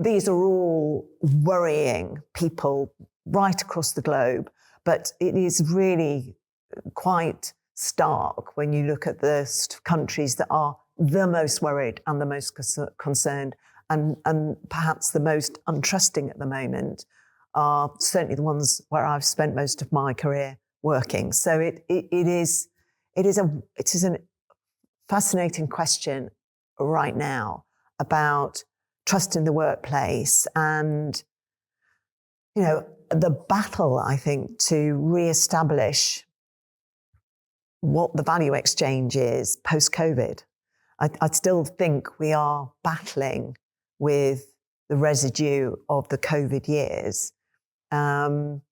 These are all worrying people right across the globe. But it is really quite stark when you look at the countries that are the most worried and the most concerned and perhaps the most untrusting at the moment are certainly the ones where I've spent most of my career working. So it is a fascinating question right now about trust in the workplace and, the battle, I think, to reestablish what the value exchange is post-COVID. I still think we are battling with the residue of the COVID years. And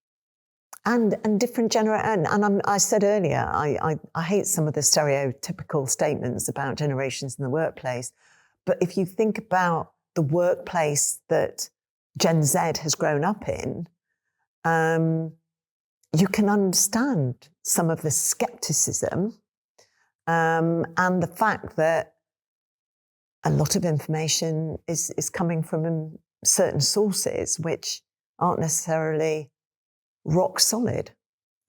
different generations. And I said earlier, I hate some of the stereotypical statements about generations in the workplace. But if you think about the workplace that Gen Z has grown up in, you can understand some of the skepticism and the fact that a lot of information is coming from certain sources which aren't necessarily rock solid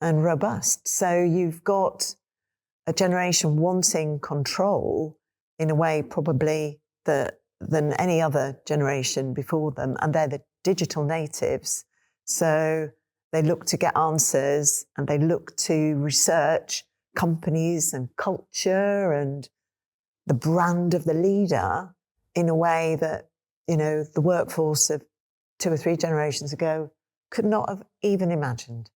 and robust. So you've got a generation wanting control in a way probably than any other generation before them, and they're the digital natives. So they look to get answers and they look to research companies and culture and the brand of the leader in a way that, the workforce of 2 or 3 generations ago could not have even imagined.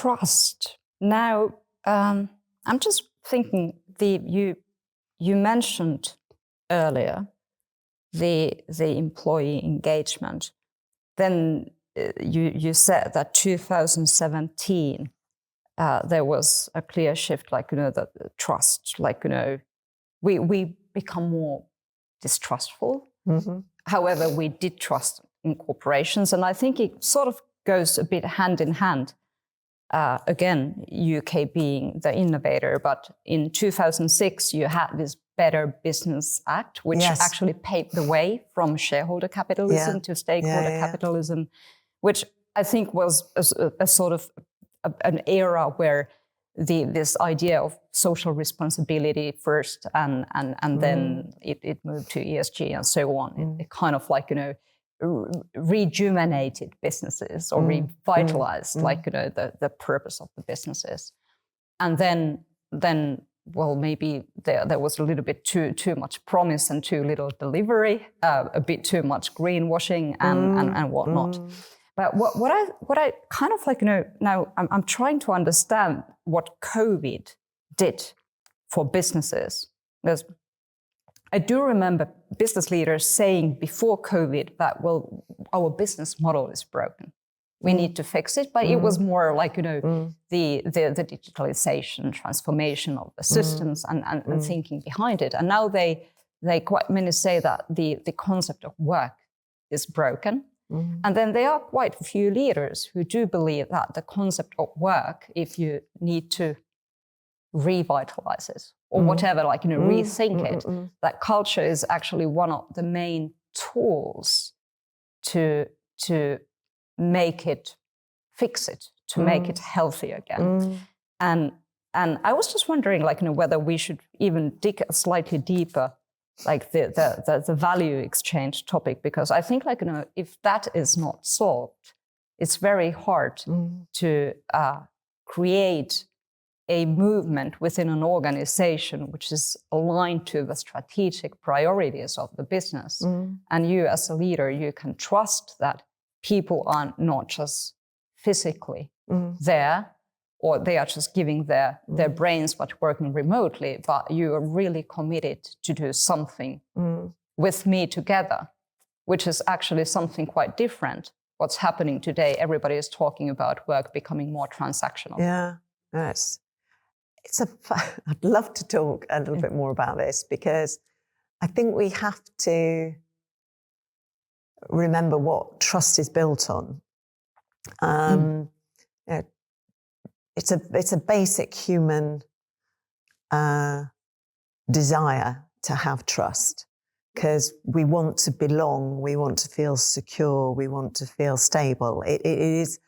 trust. Now, I'm just thinking, you mentioned earlier the employee engagement. Then you said that 2017 there was a clear shift, like the trust, like we become more distrustful. Mm-hmm. However, we did trust in corporations, and I think it sort of goes a bit hand in hand. Again, UK being the innovator, but in 2006 you had this Better Business Act, which actually paved the way from shareholder capitalism to stakeholder capitalism, which I think was a sort of an era where this idea of social responsibility first, and then it moved to ESG and so on. It kind of like rejuvenated businesses or revitalized the purpose of the businesses, and then well, maybe there was a little bit too much promise and too little delivery, a bit too much greenwashing and whatnot. But what I kind of like now I'm trying to understand what COVID did for businesses. Because I do remember business leaders saying before COVID that, well, our business model is broken. We need to fix it. But it was more like, the digitalization, transformation of the systems and thinking behind it. And now they quite many say that the concept of work is broken. And then there are quite a few leaders who do believe that the concept of work, if you need to revitalize it or whatever, rethink it, that culture is actually one of the main tools to make it, fix it, to make it healthy again. And I was just wondering, whether we should even dig slightly deeper, like the value exchange topic, because I think if that is not solved, it's very hard to create a movement within an organization which is aligned to the strategic priorities of the business. And you as a leader, you can trust that people are not just physically there, or they are just giving their brains but working remotely, but you are really committed to do something with me together, which is actually something quite different. What's happening today, everybody is talking about work becoming more transactional. Yeah, yes. I'd love to talk a little bit more about this, because I think we have to remember what trust is built on. It's a basic human desire to have trust, because we want to belong, we want to feel secure, we want to feel stable. It is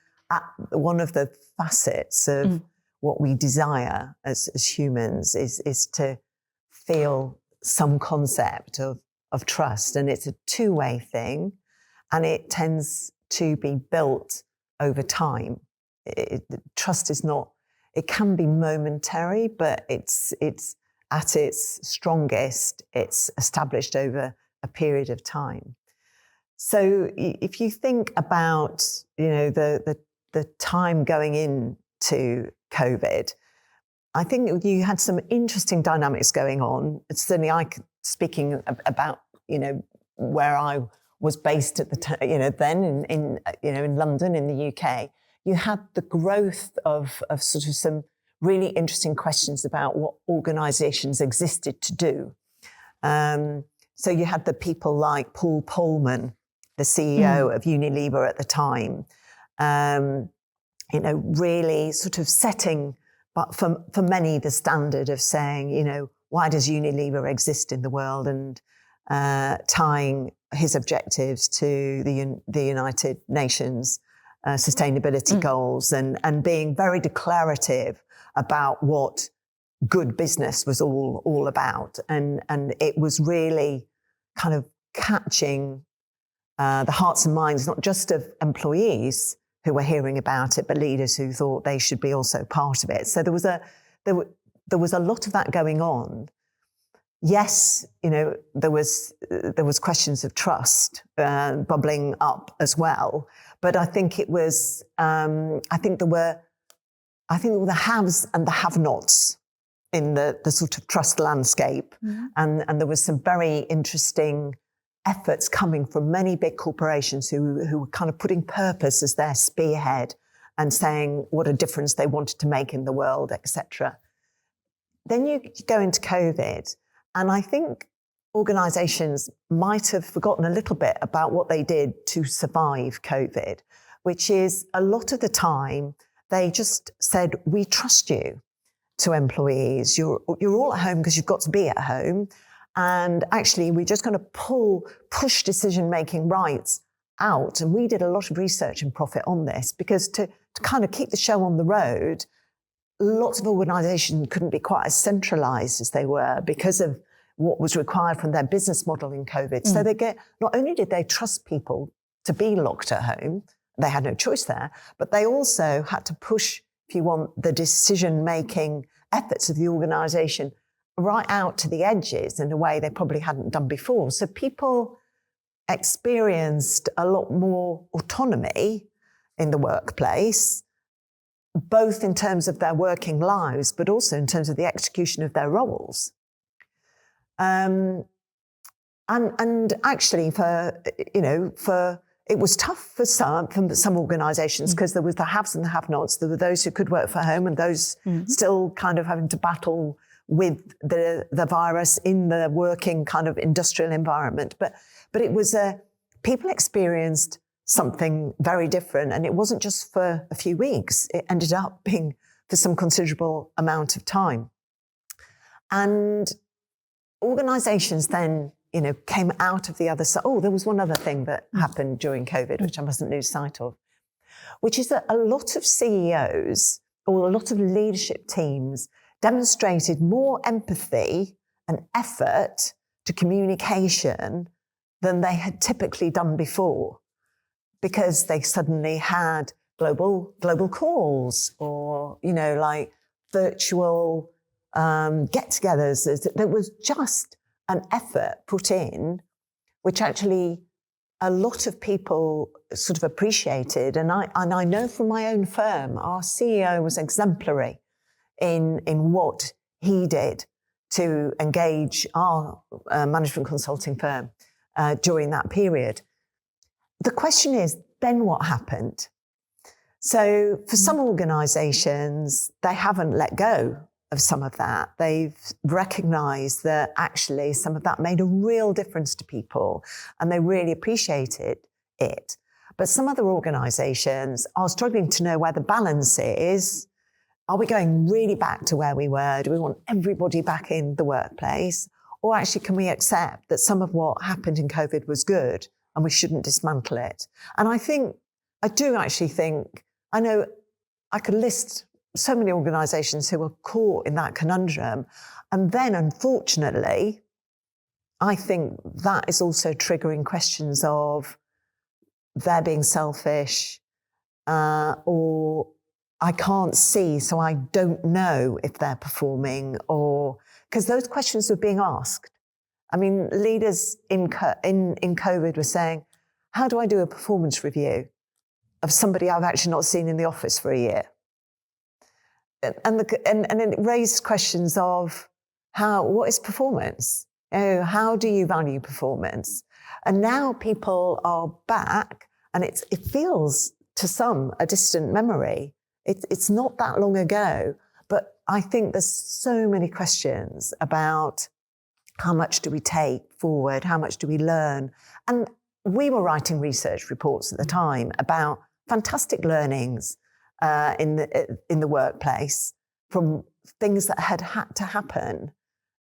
one of the facets of what we desire as humans is to feel some concept of trust. And it's a two-way thing, and it tends to be built over time. Trust is not, it can be momentary, but it's at its strongest, it's established over a period of time. So if you think about, the time going into COVID, I think you had some interesting dynamics going on. Certainly speaking about, where I was based at the then in London, in the UK, you had the growth of sort of some really interesting questions about what organisations existed to do. So you had the people like Paul Polman, the CEO of Unilever at the time, really sort of setting, but for many, the standard of saying, why does Unilever exist in the world, and tying his objectives to the United Nations sustainability goals, and being very declarative about what good business was all about. And it was really kind of catching the hearts and minds, not just of employees who were hearing about it, but leaders who thought they should be also part of it. So there was a lot of that going on. Yes, there was questions of trust bubbling up as well, but I think it was. I think there were I think the haves and the have-nots in the sort of trust landscape. And there was some very interesting efforts coming from many big corporations who were kind of putting purpose as their spearhead and saying what a difference they wanted to make in the world, etc. Then you go into COVID, and I think organisations might have forgotten a little bit about what they did to survive COVID, which is a lot of the time they just said, we trust you, to employees. You're all at home because you've got to be at home. And actually, we're just going to push decision-making rights out. And we did a lot of research and profit on this because to kind of keep the show on the road, lots of organisations couldn't be quite as centralised as they were because of what was required from their business model in COVID. So not only did they trust people to be locked at home, they had no choice there, but they also had to push, if you want, the decision-making efforts of the organisation right out to the edges in a way they probably hadn't done before. So people experienced a lot more autonomy in the workplace, both in terms of their working lives, but also in terms of the execution of their roles. And actually, it was tough for some organisations because there was the haves and the have-nots. There were those who could work from home and those still kind of having to battle with the virus in the working kind of industrial environment. But it was people experienced something very different, and it wasn't just for a few weeks. It ended up being for some considerable amount of time. And organisations then came out of the other side. Oh, there was one other thing that happened during COVID, which I mustn't lose sight of, which is that a lot of CEOs or a lot of leadership teams demonstrated more empathy and effort to communication than they had typically done before, because they suddenly had global calls or, like virtual get-togethers. There was just an effort put in, which actually a lot of people sort of appreciated. And I know from my own firm, our CEO was exemplary in what he did to engage our management consulting firm during that period. The question is, then what happened? So for some organisations, they haven't let go of some of that. They've recognised that actually some of that made a real difference to people and they really appreciated it. But some other organisations are struggling to know where the balance is. Are we going really back to where we were? Do we want everybody back in the workplace? Or actually, can we accept that some of what happened in COVID was good and we shouldn't dismantle it? And I do actually think, I know I could list so many organisations who were caught in that conundrum. And then, unfortunately, I think that is also triggering questions of they're being selfish or I can't see, so I don't know if they're performing, or because those questions were being asked. I mean, leaders in COVID were saying, how do I do a performance review of somebody I've actually not seen in the office for a year? And it raised questions of what is performance? How do you value performance? And now people are back, and it feels to some a distant memory. It's not that long ago, but I think there's so many questions about how much do we take forward, how much do we learn? And we were writing research reports at the time about fantastic learnings in the workplace from things that had to happen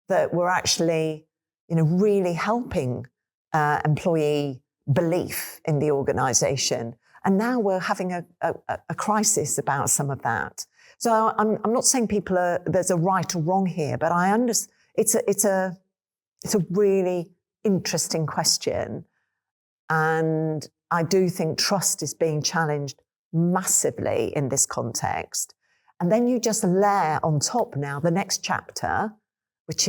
that were actually, really helping employee belief in the organisation. And now we're having a crisis about some of that. So I'm not saying there's a right or wrong here, but I understand it's a really interesting question. And I do think trust is being challenged massively in this context. And then you just layer on top now the next chapter, which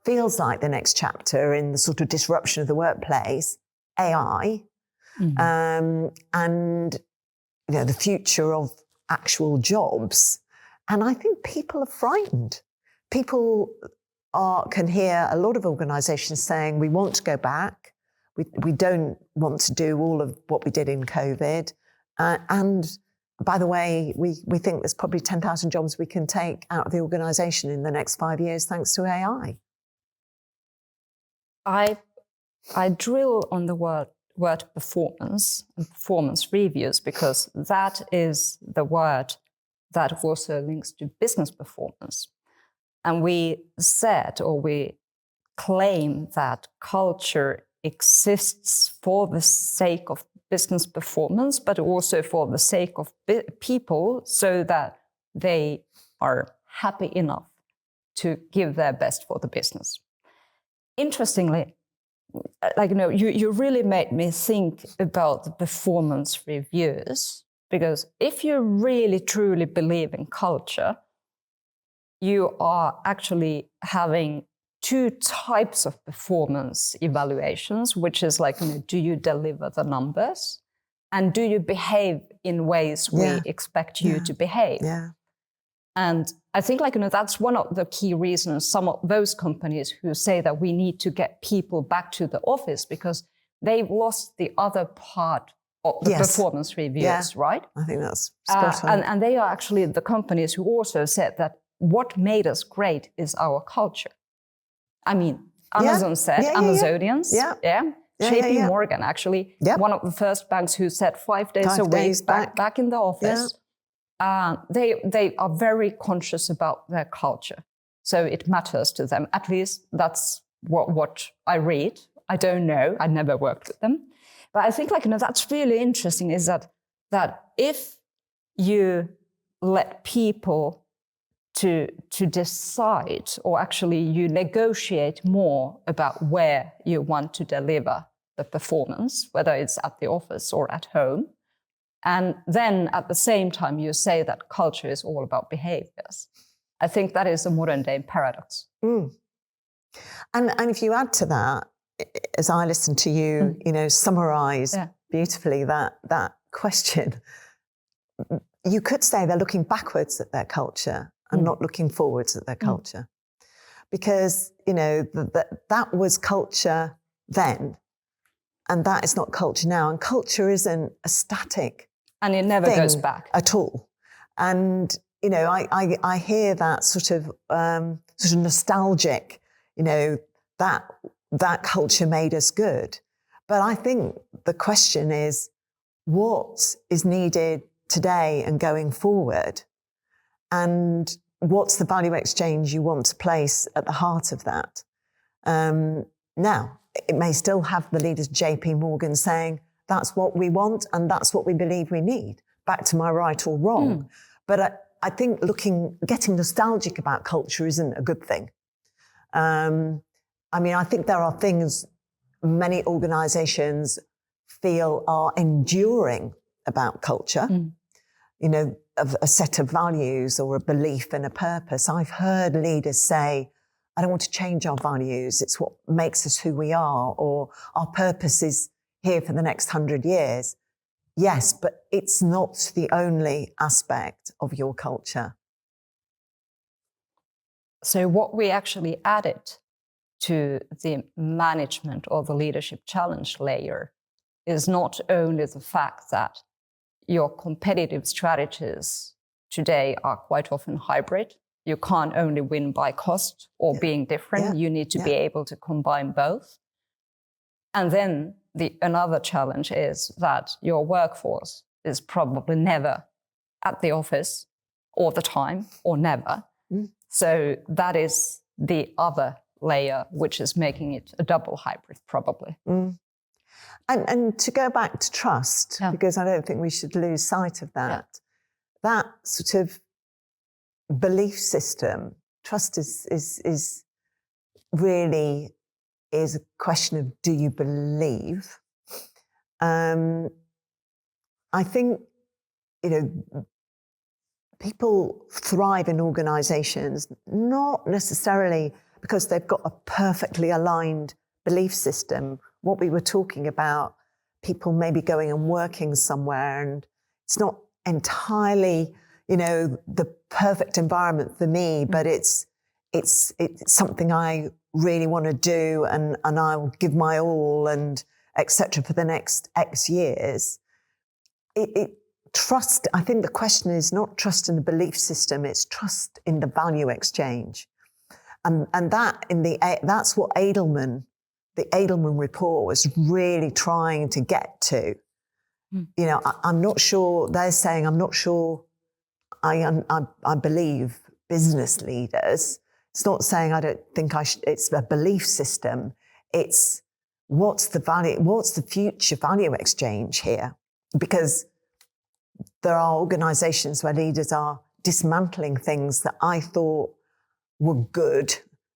feels like the next chapter in the sort of disruption of the workplace, AI, and the future of actual jobs. And I think people are frightened. People can hear a lot of organisations saying, we want to go back. We don't want to do all of what we did in COVID. And by the way, we think there's probably 10,000 jobs we can take out of the organisation in the next 5 years thanks to AI. I drill on the word performance and performance reviews because that is the word that also links to business performance. And we said, or we claim, that culture exists for the sake of business performance, but also for the sake of people, so that they are happy enough to give their best for the business. Interestingly, you really made me think about the performance reviews, because if you really truly believe in culture, you are actually having two types of performance evaluations, which is do you deliver the numbers, and do you behave in ways we expect you to behave? Yeah. And I think that's one of the key reasons some of those companies who say that we need to get people back to the office, because they've lost the other part of the performance reviews, right? I think that's spot on. And they are actually the companies who also said that what made us great is our culture. I mean, Amazon said, Amazonians, JP Morgan, actually, one of the first banks who said 5 days a week back in the office. They are very conscious about their culture. So it matters to them. At least that's what I read. I don't know. I never worked with them. But I think that's really interesting, is that if you let people to decide, or actually you negotiate more about where you want to deliver the performance, whether it's at the office or at home, and then at the same time you say that culture is all about behaviours, I think that is a modern day paradox. And if you add to that, as I listen to you, summarise beautifully that question, you could say they're looking backwards at their culture and not looking forwards at their culture. Because, that was culture then, and that is not culture now. And culture isn't a static and it never goes back at all. And, I hear that sort of nostalgic, that culture made us good. But I think the question is, what is needed today and going forward? And what's the value exchange you want to place at the heart of that? Now, it may still have the leaders, JP Morgan, saying, that's what we want and that's what we believe we need. Back to my right or wrong. But I think getting nostalgic about culture isn't a good thing. I think there are things many organisations feel are enduring about culture. Of a set of values or a belief and a purpose. I've heard leaders say, I don't want to change our values. It's what makes us who we are, or our purpose is here for the next 100 years. Yes, but it's not the only aspect of your culture. So what we actually added to the management or the leadership challenge layer is not only the fact that your competitive strategies today are quite often hybrid. You can't only win by cost or being different. You need to be able to combine both. And then another challenge is that your workforce is probably never at the office all the time, or never. So that is the other layer, which is making it a double hybrid, probably. And to go back to trust, because I don't think we should lose sight of that, that sort of belief system, trust is really a question of, do you believe? I think, people thrive in organisations, not necessarily because they've got a perfectly aligned belief system. What we were talking about, people maybe going and working somewhere and it's not entirely, the perfect environment for me, but it's something I really want to do, and I will give my all, and etc. for the next X years. Trust, I think the question is not trust in the belief system, it's trust in the value exchange. And that's what the Edelman report was really trying to get to. I'm not sure, they're saying, I'm not sure I believe business leaders. It's not saying I don't think it's a belief system. It's what's the future value exchange here? Because there are organisations where leaders are dismantling things that I thought were good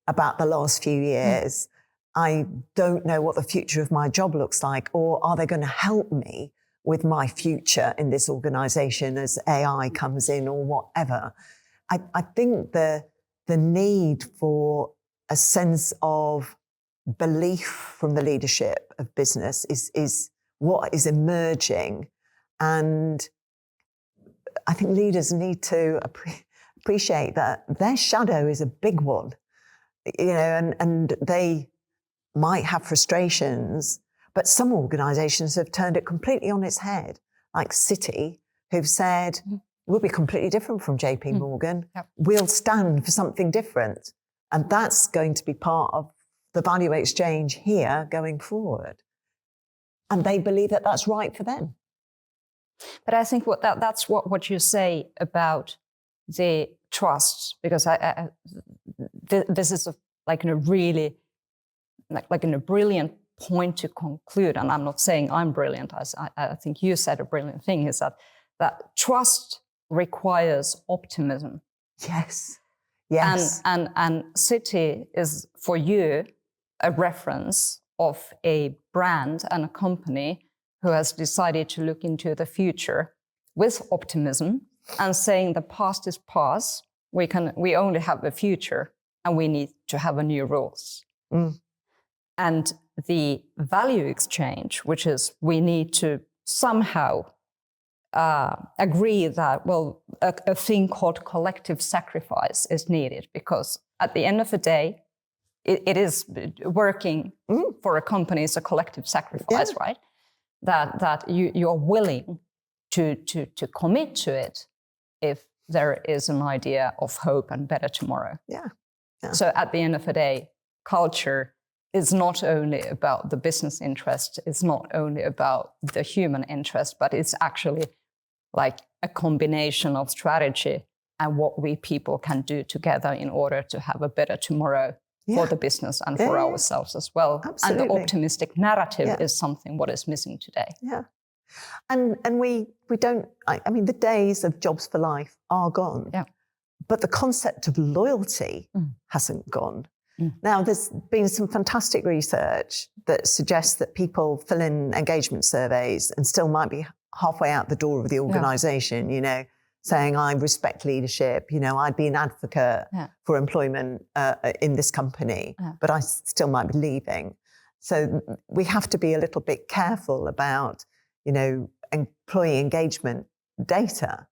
about the last few years. I don't know what the future of my job looks like, or are they going to help me with my future in this organisation as AI comes in or whatever? I think the need for a sense of belief from the leadership of business is what is emerging. And I think leaders need to appreciate that their shadow is a big one, and they might have frustrations, but some organisations have turned it completely on its head, like Citi, who've said, we'll be completely different from JP Morgan. Yep. We'll stand for something different. And that's going to be part of the value exchange here going forward. And they believe that that's right for them. But I think that's what you say about the trust, because this is like a really like a brilliant point to conclude. And I'm not saying I'm brilliant. I think you said a brilliant thing, is that trust requires optimism. Yes. And Citi is for you a reference of a brand and a company who has decided to look into the future with optimism and saying the past is past. We only have a future, and we need to have a new rules. And the value exchange, which is we need to somehow agree that, a thing called collective sacrifice is needed, because at the end of the day, it is working for a company is a collective sacrifice, right? That you are willing to commit to it if there is an idea of hope and better tomorrow. Yeah. So at the end of the day, culture is not only about the business interest, it's not only about the human interest, but it's actually like a combination of strategy and what we people can do together in order to have a better tomorrow for the business and for ourselves as well. Absolutely. And the optimistic narrative is something what is missing today. Yeah. And we don't, I mean, the days of jobs for life are gone. Yeah. But the concept of loyalty hasn't gone. Now, there's been some fantastic research that suggests that people fill in engagement surveys and still might be halfway out the door of the organisation, saying, I respect leadership, I'd be an advocate for employment in this company, but I still might be leaving. So we have to be a little bit careful about, employee engagement data.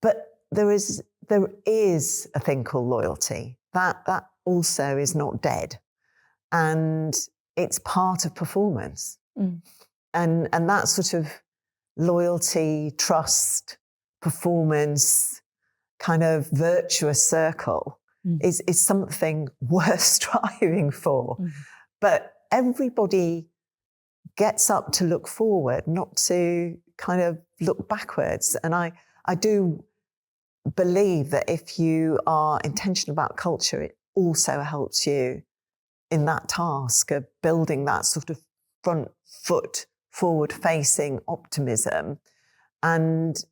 But there is a thing called loyalty. That also is not dead. And it's part of performance. And that sort of loyalty, trust, performance, kind of virtuous circle is something worth striving for. But everybody gets up to look forward, not to kind of look backwards. And I do believe that if you are intentional about culture, it also helps you in that task of building that sort of front foot, forward-facing optimism. And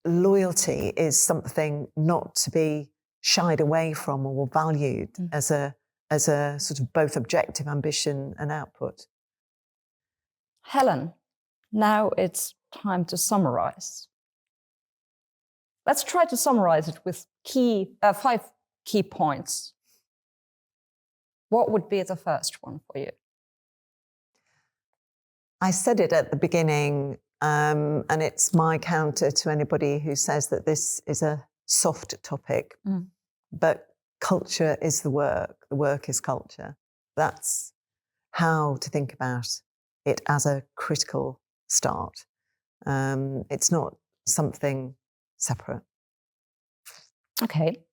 loyalty is something not to be shied away from or valued as a sort of both objective ambition and output. Helen, now it's time to summarize. Let's try to summarize it with 5 key points. What would be the first one for you? I said it at the beginning, And it's my counter to anybody who says that this is a soft topic. But culture is the work is culture. That's how to think about it as a critical start. It's not something separate. Okay.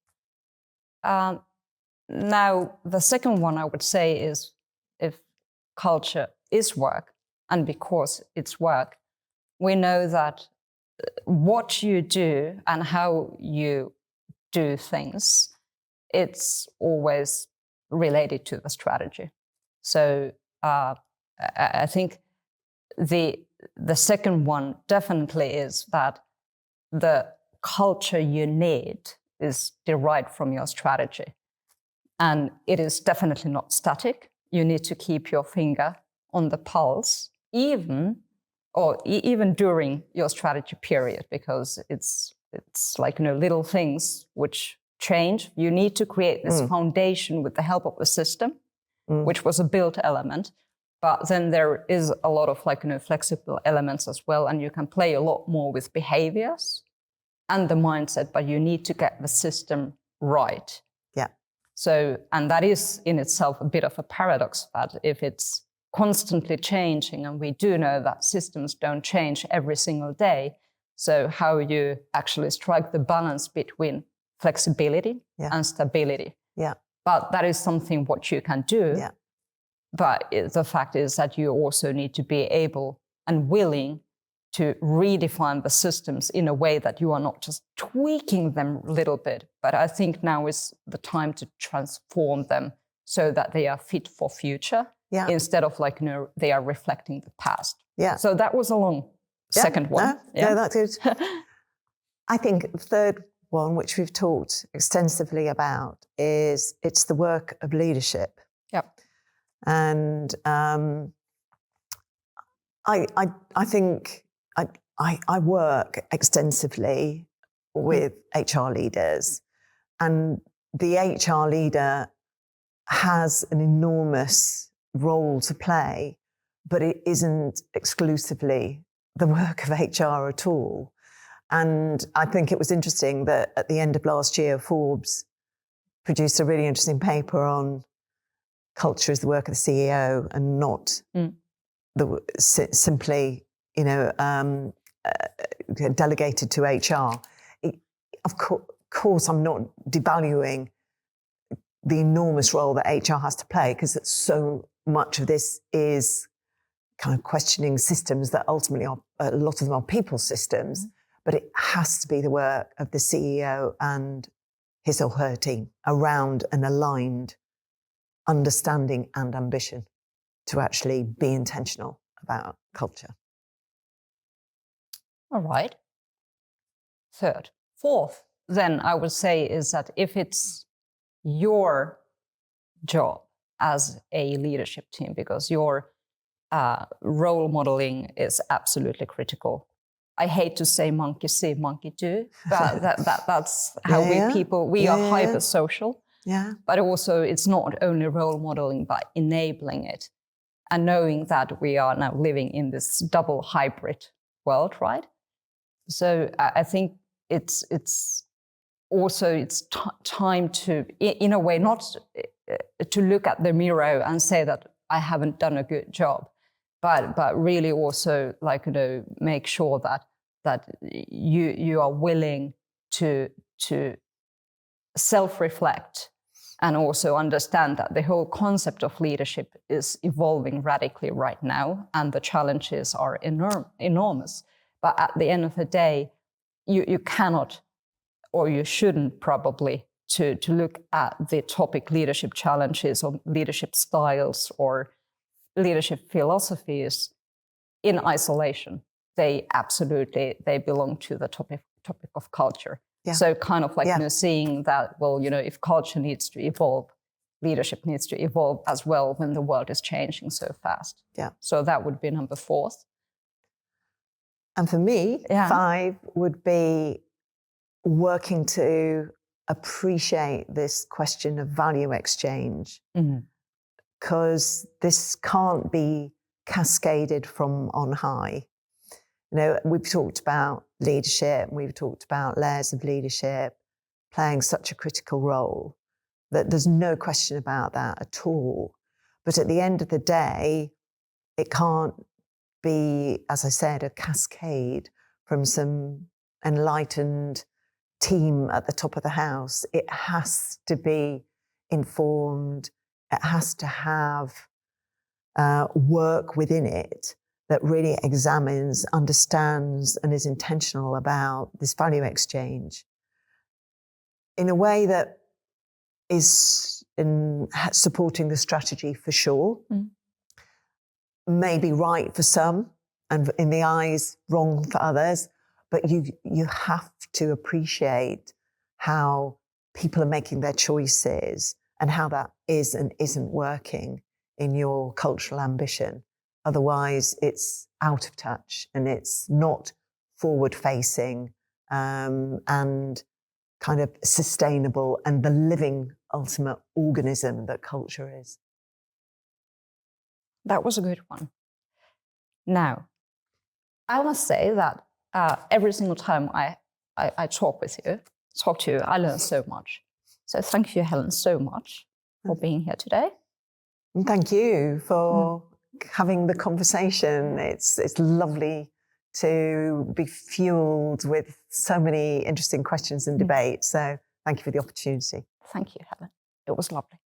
Now, the second one I would say is, if culture is work, and because it's work, we know that what you do and how you do things, it's always related to the strategy. So I think the second one definitely is that the culture you need is derived from your strategy. And it is definitely not static. You need to keep your finger on the pulse, even during your strategy period, because it's like, little things which change. You need to create this foundation with the help of the system, which was a built element. But then there is a lot of flexible elements as well, and you can play a lot more with behaviors and the mindset, but you need to get the system right. Yeah. So, and that is in itself a bit of a paradox, that if it's constantly changing, and we do know that systems don't change every single day, so how you actually strike the balance between flexibility and stability. Yeah. But that is something what you can do. Yeah. But the fact is that you also need to be able and willing to redefine the systems in a way that you are not just tweaking them a little bit, but I think now is the time to transform them so that they are fit for future, instead of they are reflecting the past. Yeah. So that was a long second one. No, that's good. I think the third one, which we've talked extensively about, is it's the work of leadership. Yep. And I think I work extensively with HR leaders, and the HR leader has an enormous role to play, but it isn't exclusively the work of HR at all. And I think it was interesting that at the end of last year, Forbes produced a really interesting paper on culture is the work of the CEO and not simply, delegated to HR. Of course, I'm not devaluing the enormous role that HR has to play, because so much of this is kind of questioning systems that ultimately are, a lot of them are people systems, but it has to be the work of the CEO and his or her team around an aligned understanding and ambition to actually be intentional about culture. All right. Fourth, then I would say is that if it's your job as a leadership team, because your role modeling is absolutely critical. I hate to say monkey see, monkey do, but that's how we are hyper social. Yeah. But also it's not only role modeling, but enabling it and knowing that we are now living in this double hybrid world, right? So I think it's also time to, in a way, not to look at the mirror and say that I haven't done a good job, but really also make sure that you are willing to self-reflect and also understand that the whole concept of leadership is evolving radically right now, and the challenges are enormous. But at the end of the day, you cannot, or you shouldn't probably, to look at the topic leadership challenges or leadership styles or leadership philosophies in isolation. They belong to the topic of culture. Yeah. So kind of seeing that, if culture needs to evolve, leadership needs to evolve as well when the world is changing so fast. Yeah. So that would be number 4. And for me, 5 would be working to appreciate this question of value exchange, because this can't be cascaded from on high. You know, we've talked about leadership, we've talked about layers of leadership playing such a critical role, that there's no question about that at all. But at the end of the day, it can't be, as I said, a cascade from some enlightened team at the top of the house. It has to be informed. It has to have work within it that really examines, understands, and is intentional about this value exchange in a way that is in supporting the strategy for sure, may be right for some, and in the eyes wrong for others, but you have to appreciate how people are making their choices and how that is and isn't working in your cultural ambition. Otherwise, it's out of touch and it's not forward-facing and kind of sustainable and the living ultimate organism that culture is. That was a good one. Now, I must say that every single time I talk to you, I learn so much. So thank you, Helen, so much for being here today. And thank you for having the conversation. It's lovely to be fueled with so many interesting questions and debates. So thank you for the opportunity. Thank you, Helen. It was lovely.